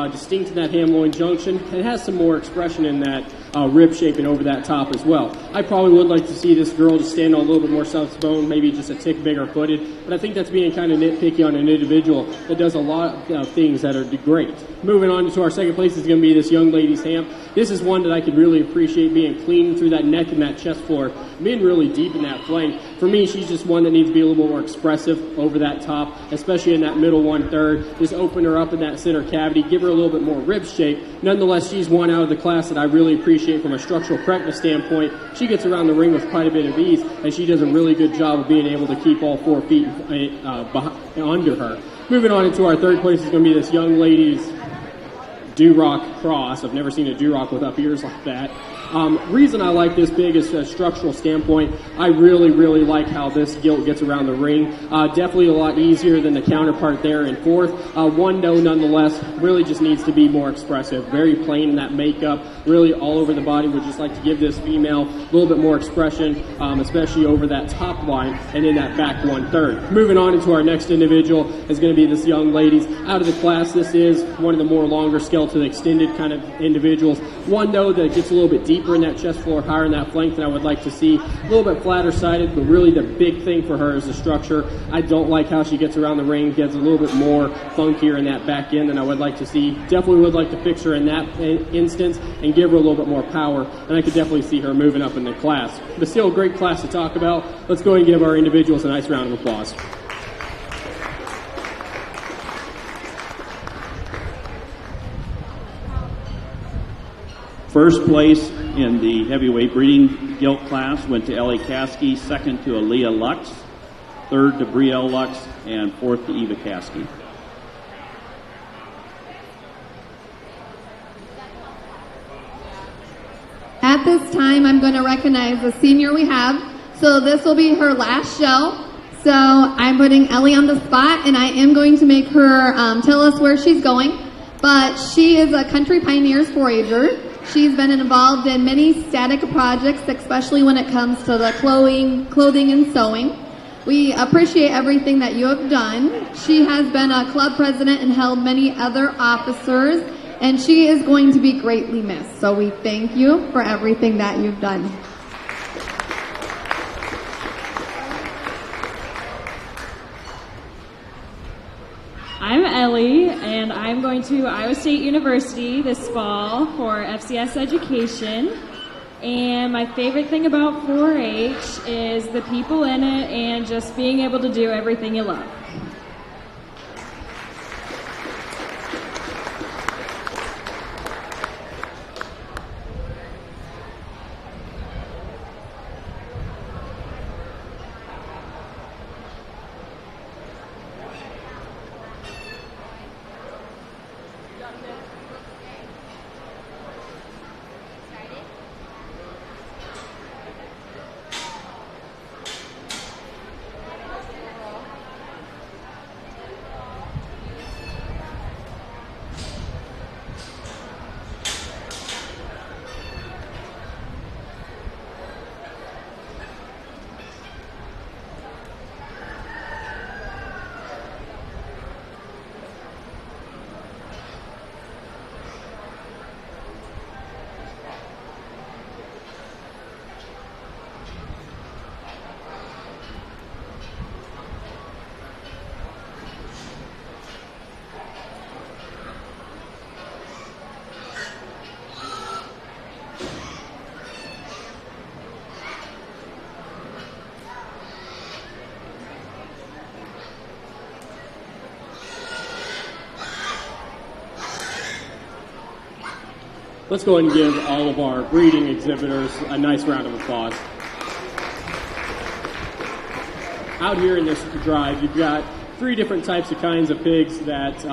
distinct in that ham-loin junction and has some more expression in that rib shaping over that top as well. I probably would like to see this girl just stand on a little bit more soft bone, maybe just a tick bigger footed, but I think that's being kind of nitpicky on an individual that does a lot of things that are great. Moving on to our second place is going to be this young lady's ham. This is one that I could really appreciate being clean through that neck and that chest floor, being really deep in that flank. For me, she's just one that needs to be a little more expressive over that top, especially in that middle 1/3. Just open her up in that center cavity, give her a little bit more rib shape. Nonetheless, she's one out of the class that I really appreciate from a structural correctness standpoint. She gets around the ring with quite a bit of ease, and she does a really good job of being able to keep all 4 feet under her. Moving on into our third place is going to be this young lady's do-rock cross. I've never seen a do-rock with up ears like that. Reason I like this big is a structural standpoint. I really, really like how this gilt gets around the ring. Definitely a lot easier than the counterpart there in fourth. One no, nonetheless, really just needs to be more expressive. Very plain in that makeup, really all over the body. Would just like to give this female a little bit more expression, especially over that top line and in that back 1/3. Moving on into our next individual is going to be this young lady's out of the class. This is one of the more longer skeletal extended kind of individuals. One no that gets a little bit deeper in that chest floor, higher in that flank than I would like to see. A little bit flatter sided, but really the big thing for her is the structure. I don't like how she gets around the ring, gets a little bit more funkier in that back end than I would like to see. Definitely would like to fix her in that instance and give her a little bit more power, and I could definitely see her moving up in the class. But still a great class to talk about. Let's go ahead and give our individuals a nice round of applause. First place in the heavyweight breeding gilt class went to Ellie Caskey, second to Aaliyah Lux, third to Brielle Lux, and fourth to Eva Caskey. At this time, I'm going to recognize the senior we have. So this will be her last show. So I'm putting Ellie on the spot, and I am going to make her tell us where she's going. But she is a Country Pioneers 4-Ager. She's been involved in many static projects, especially when it comes to the clothing and sewing. We appreciate everything that you have done. She has been a club president and held many other officers, and she is going to be greatly missed. So we thank you for everything that you've done. I'm Ellie, and I'm going to Iowa State University this fall for FCS education. And my favorite thing about 4-H is the people in it and just being able to do everything you love. Let's go ahead and give all of our breeding exhibitors a nice round of applause. Out here in this drive, you've got three different types of kinds of pigs that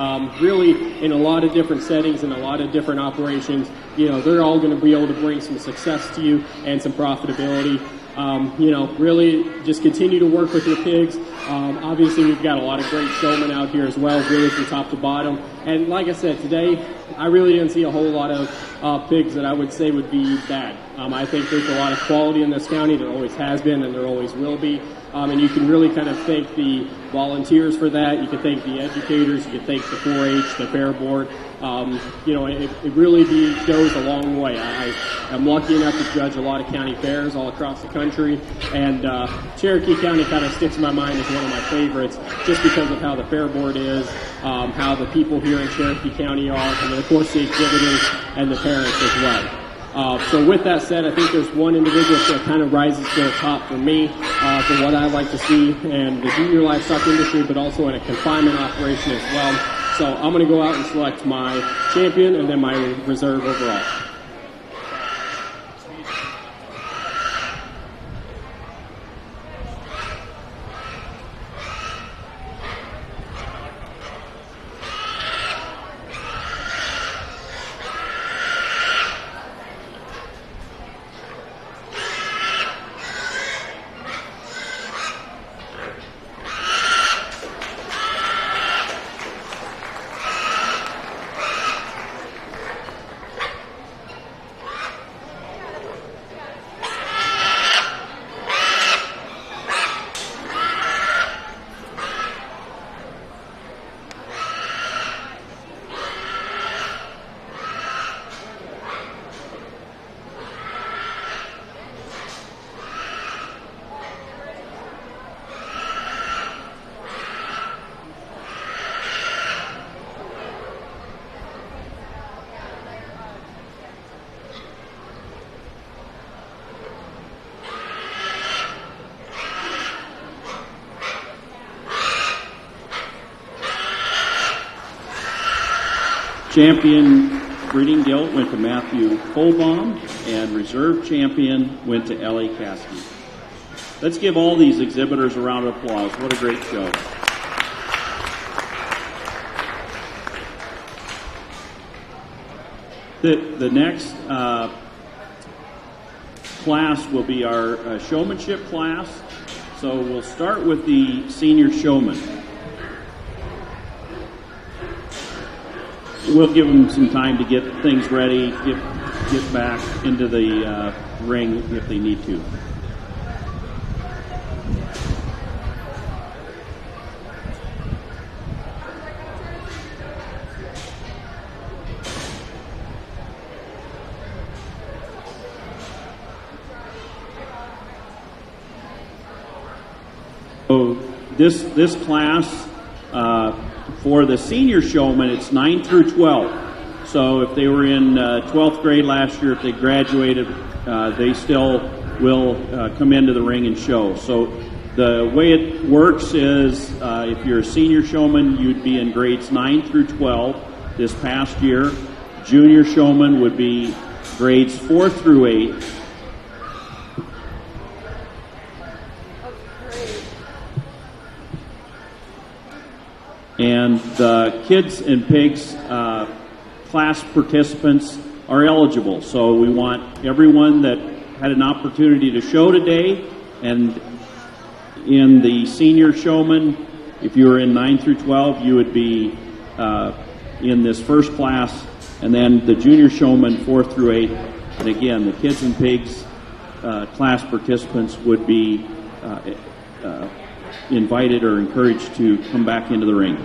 really, in a lot of different settings and a lot of different operations, they're all going to be able to bring some success to you and some profitability. Really just continue to work with your pigs. Obviously, we've got a lot of great showmen out here as well, really from top to bottom. And like I said, today, I really didn't see a whole lot of pigs that I would say would be bad. I think there's a lot of quality in this county. There always has been, and there always will be. And you can really kind of thank the volunteers for that. You can thank the educators. You can thank the 4-H, the Fair Board. It really goes a long way. I'm lucky enough to judge a lot of county fairs all across the country, and Cherokee County kind of sticks in my mind as one of my favorites just because of how the Fair Board is, how the people here in Cherokee County are, and then of course the exhibitors and the parents as well. So with that said, I think there's one individual that kind of rises to the top for me, for what I like to see in the junior livestock industry, but also in a confinement operation as well. So I'm going to go out and select my champion and then my reserve overall. Champion breeding gilt went to Matthew Holbaum, and reserve champion went to Ellie Caskey. Let's give all these exhibitors a round of applause. What a great show. The next class will be our showmanship class. So we'll start with the senior showman. We'll give them some time to get things ready, get back into the ring if they need to. So this class, for the senior showman, it's 9 through 12. So if they were in 12th grade last year, if they graduated, they still will come into the ring and show. So the way it works is if you're a senior showman, you'd be in grades 9 through 12 this past year. Junior showman would be grades 4 through 8. And the kids and pigs class participants are eligible. So we want everyone that had an opportunity to show today, and in the senior showman, if you were in 9 through 12, you would be in this first class, and then the junior showman 4 through 8. And again, the kids and pigs class participants would be invited or encouraged to come back into the ring.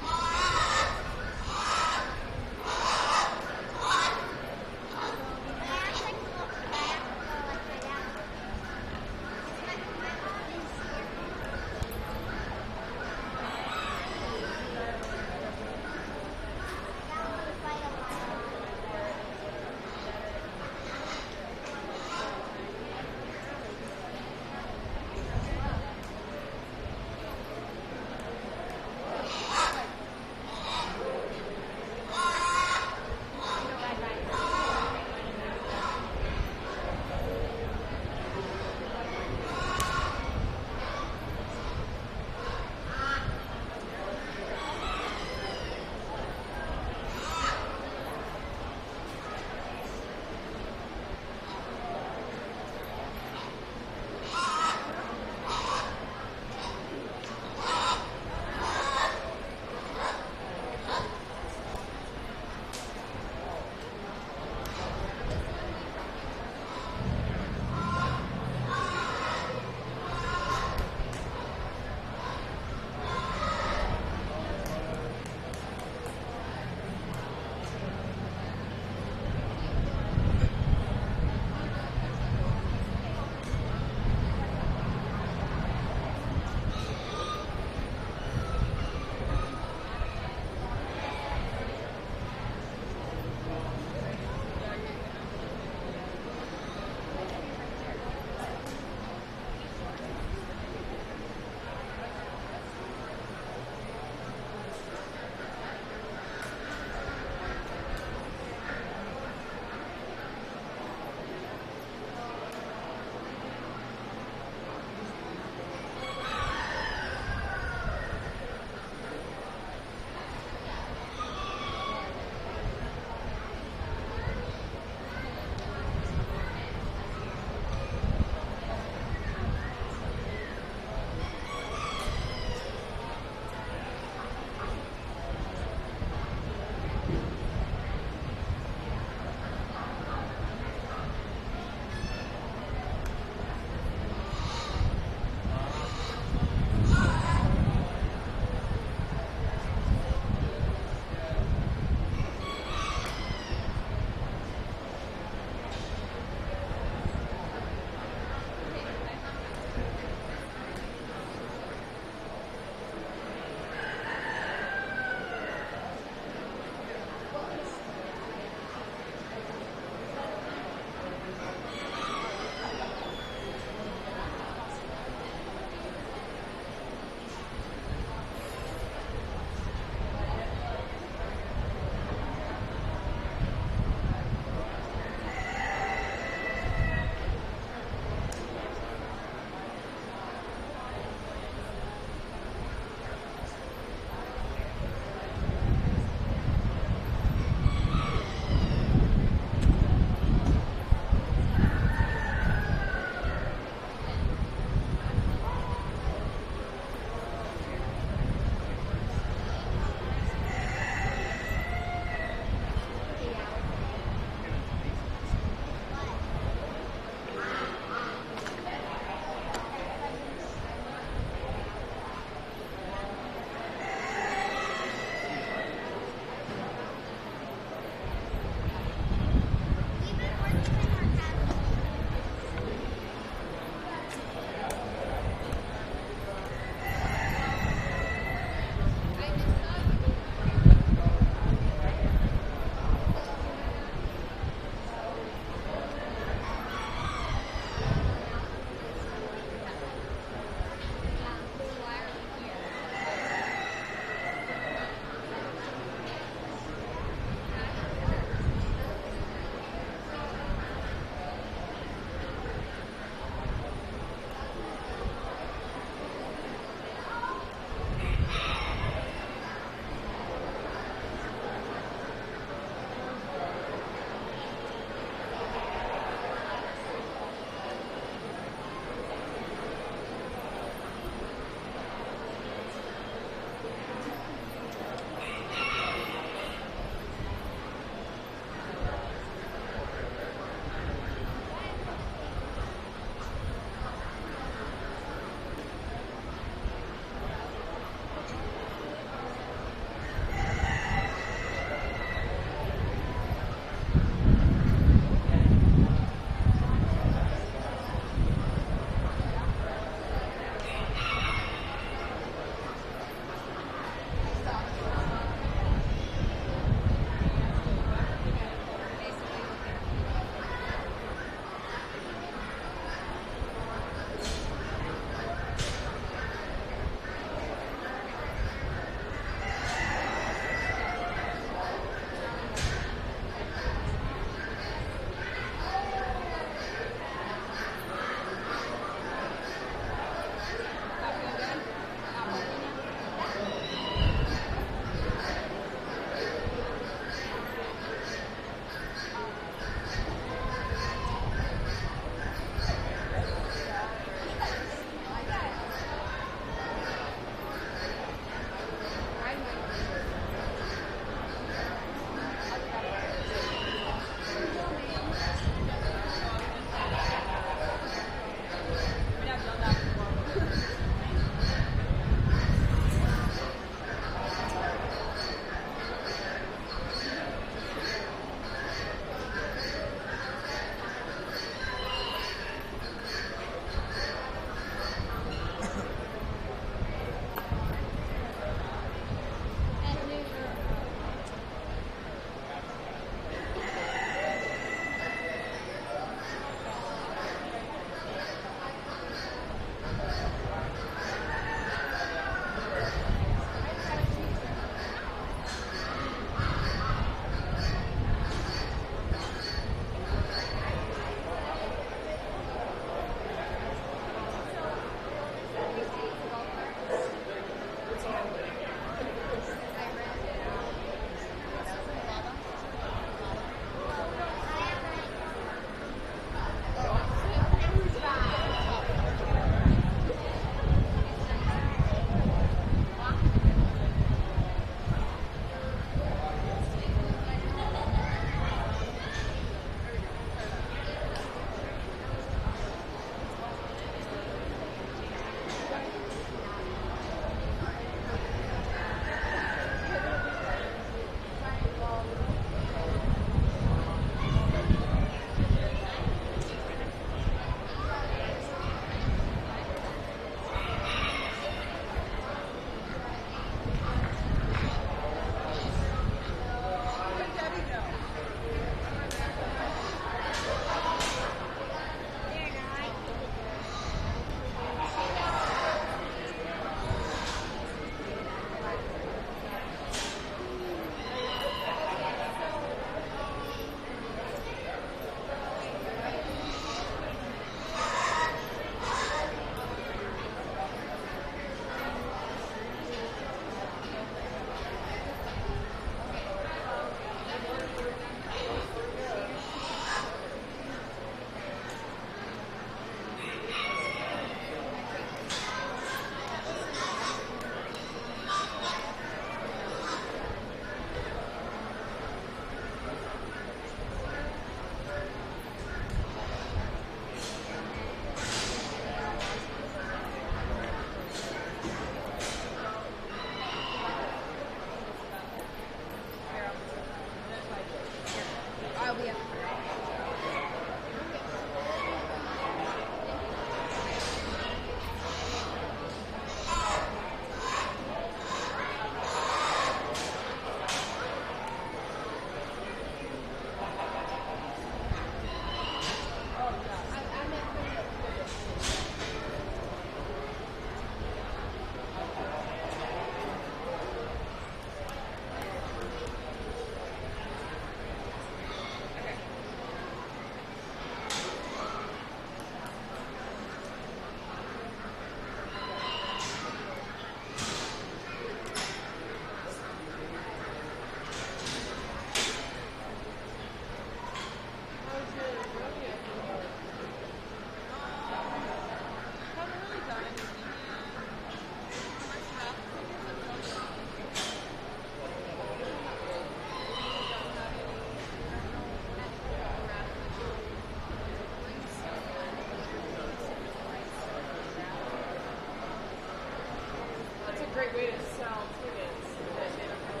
great way to sell tickets that they don't know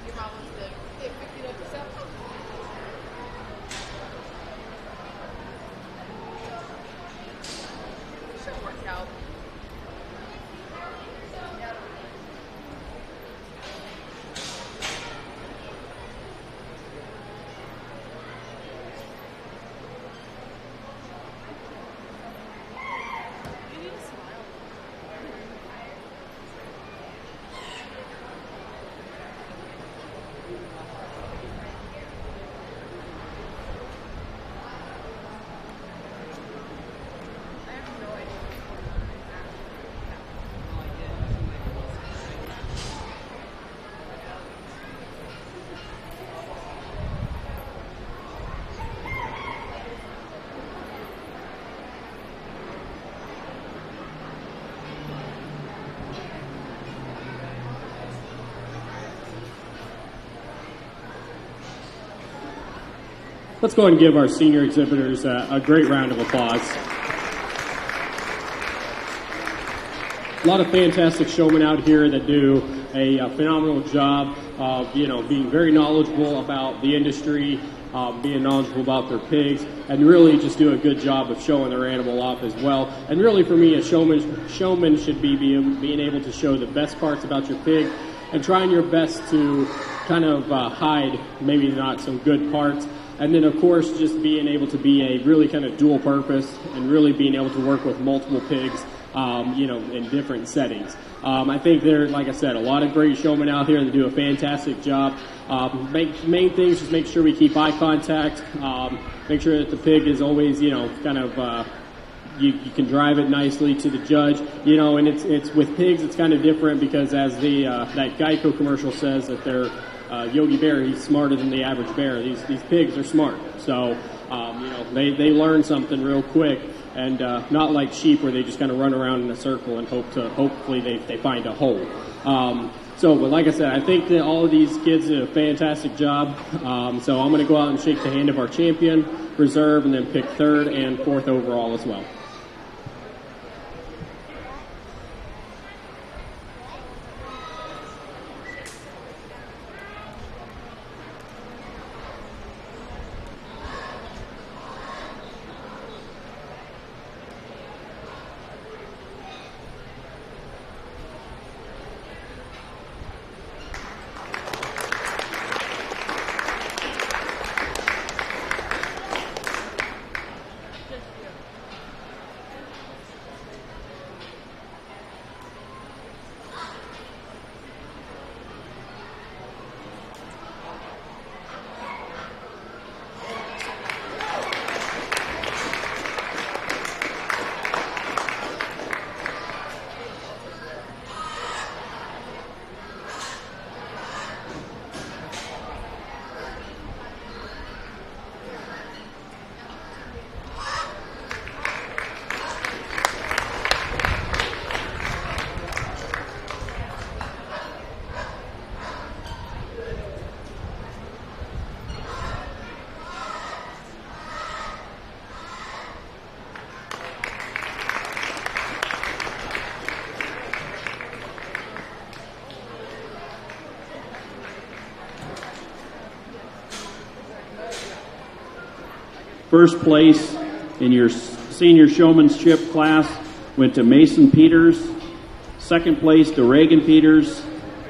your mom wants to get picked up yourself. She'll work out. Let's go and give our senior exhibitors a great round of applause. A lot of fantastic showmen out here that do a phenomenal job of, being very knowledgeable about the industry, being knowledgeable about their pigs, and really just do a good job of showing their animal off as well. And really, for me, a showman should be being able to show the best parts about your pig and trying your best to kind of hide maybe not some good parts. And then, of course, just being able to be a really kind of dual purpose and really being able to work with multiple pigs, in different settings. I think there, like I said, a lot of great showmen out here that do a fantastic job. Main things, just make sure we keep eye contact, make sure that the pig is always, you can drive it nicely to the judge, and it's with pigs, it's kind of different because as that Geico commercial says that they're Yogi Bear, he's smarter than the average bear. These pigs are smart, so they learn something real quick, and not like sheep where they just kind of run around in a circle and hopefully they find a hole. But like I said, I think that all of these kids did a fantastic job. So I'm going to go out and shake the hand of our champion, reserve, and then pick third and fourth overall as well. First place in your senior showmanship class went to Mason Peters. Second place to Reagan Peters.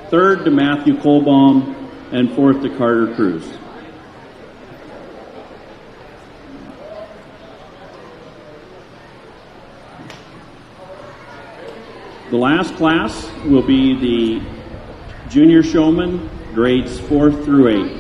Third to Matthew Colbaum. And fourth to Carter Cruz. The last class will be the junior showman, grades 4th through 8.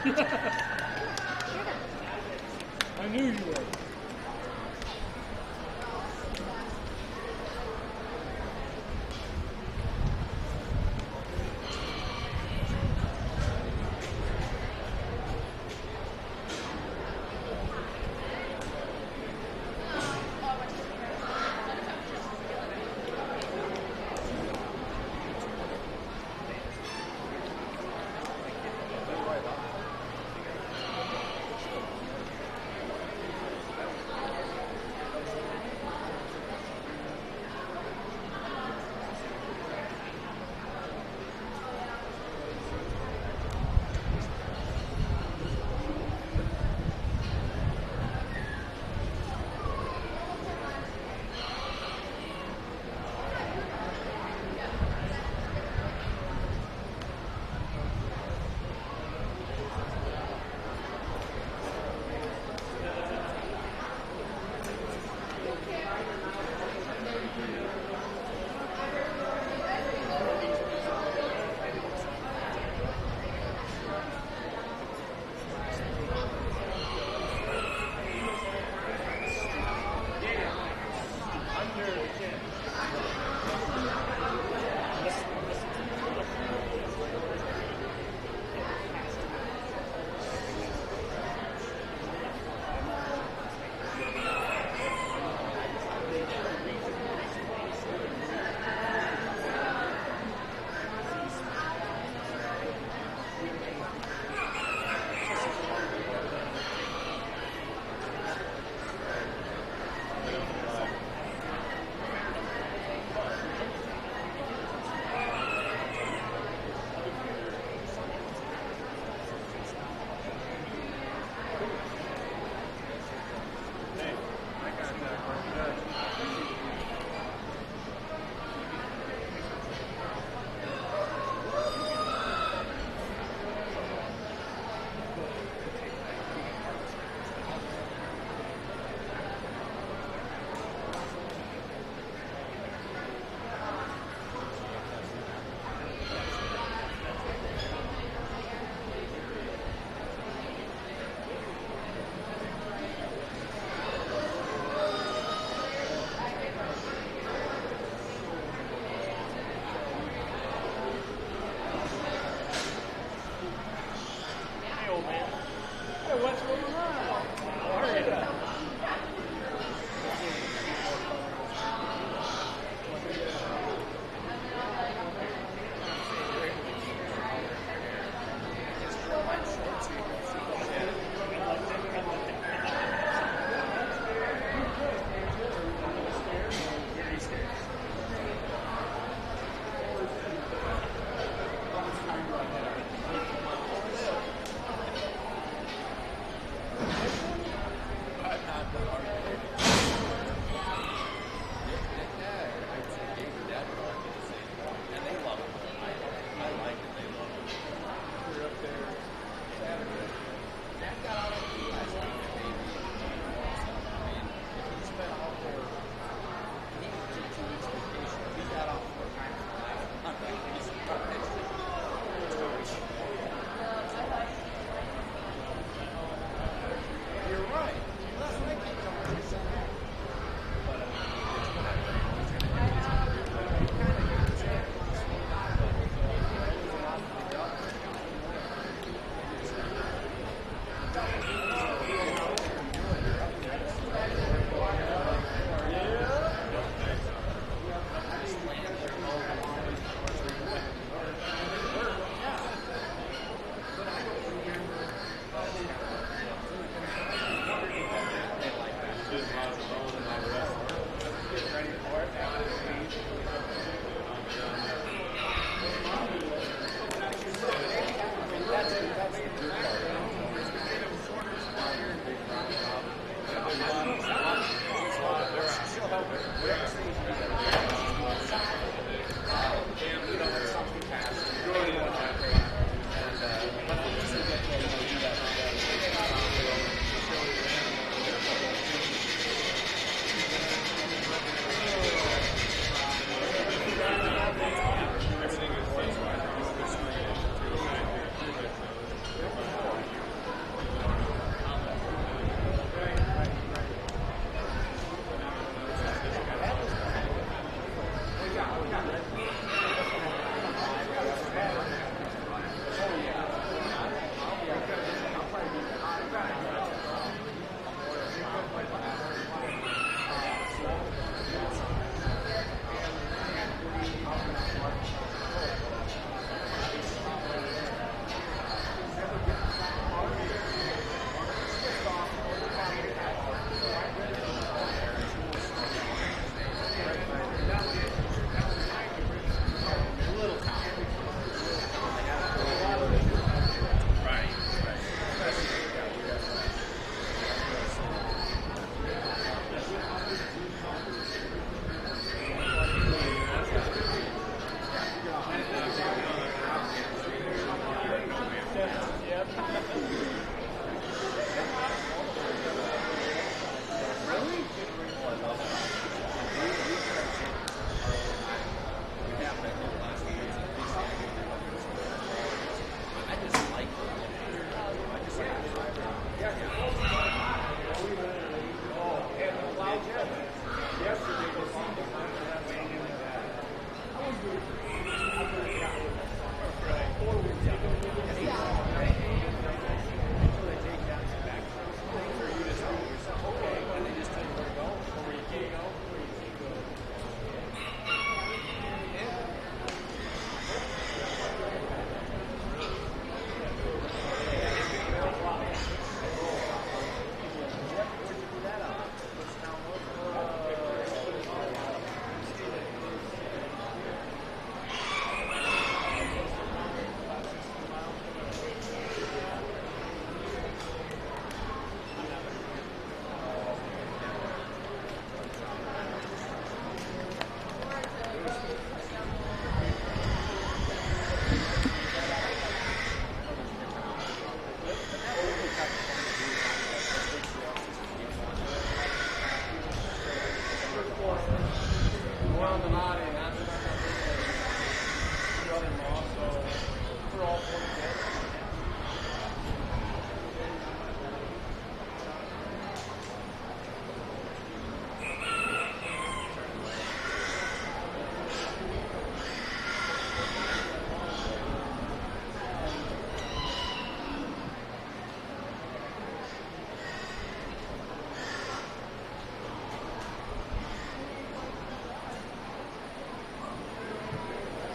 I knew you would.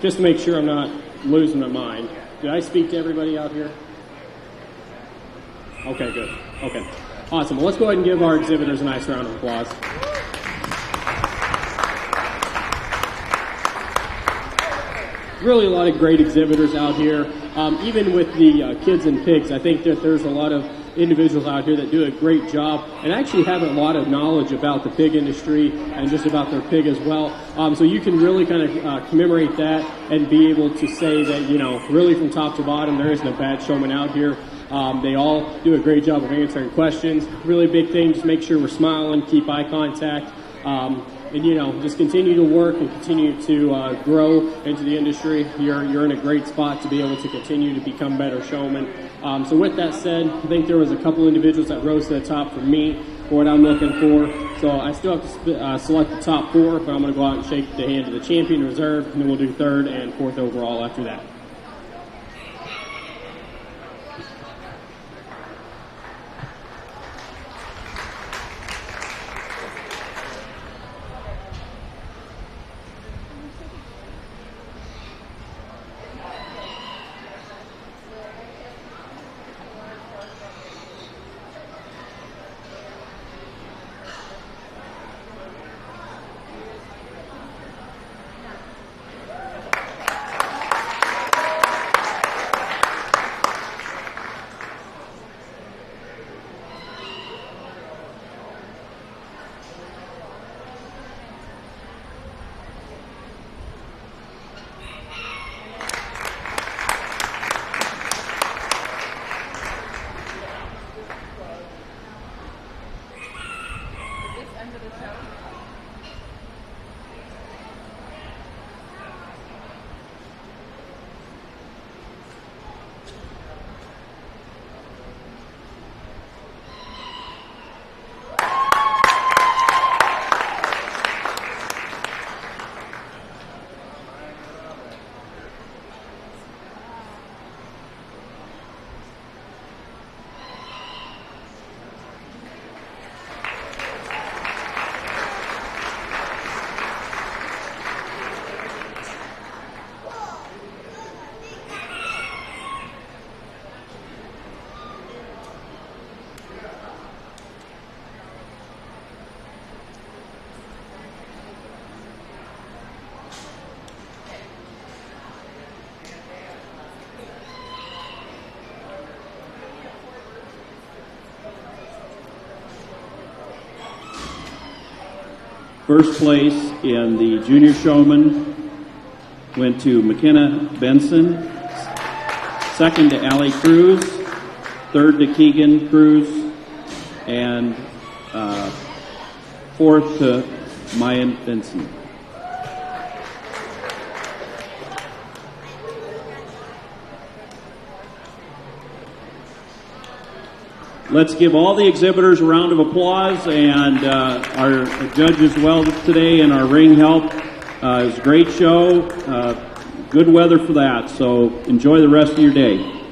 just to make sure I'm not losing my mind. Did I speak to everybody out here? Okay, good. Okay, awesome. Well, let's go ahead and give our exhibitors a nice round of applause. Really a lot of great exhibitors out here. Even with the kids and pigs, I think that there's a lot of individuals out here that do a great job and actually have a lot of knowledge about the pig industry and just about their pig as well. So you can really kind of commemorate that and be able to say that, you know, really from top to bottom, there isn't a bad showman out here. They all do a great job of answering questions. Really big thing, just make sure we're smiling, keep eye contact. And, you know, just continue to work and continue to grow into the industry. You're in a great spot to be able to continue to become better showmen. So with that said, I think there was a couple individuals that rose to the top for me for what I'm looking for. So I still have to select the top 4, but I'm going to go out and shake the hand of the champion reserve, and then we'll do 3rd and 4th overall after that. First place in the junior showman went to McKenna Benson. Second to Allie Cruz. Third to Keegan Cruz. And fourth to Mayan Benson. Let's give all the exhibitors a round of applause, and our judge as well today and our ring help. It was a great show, good weather for that, so enjoy the rest of your day.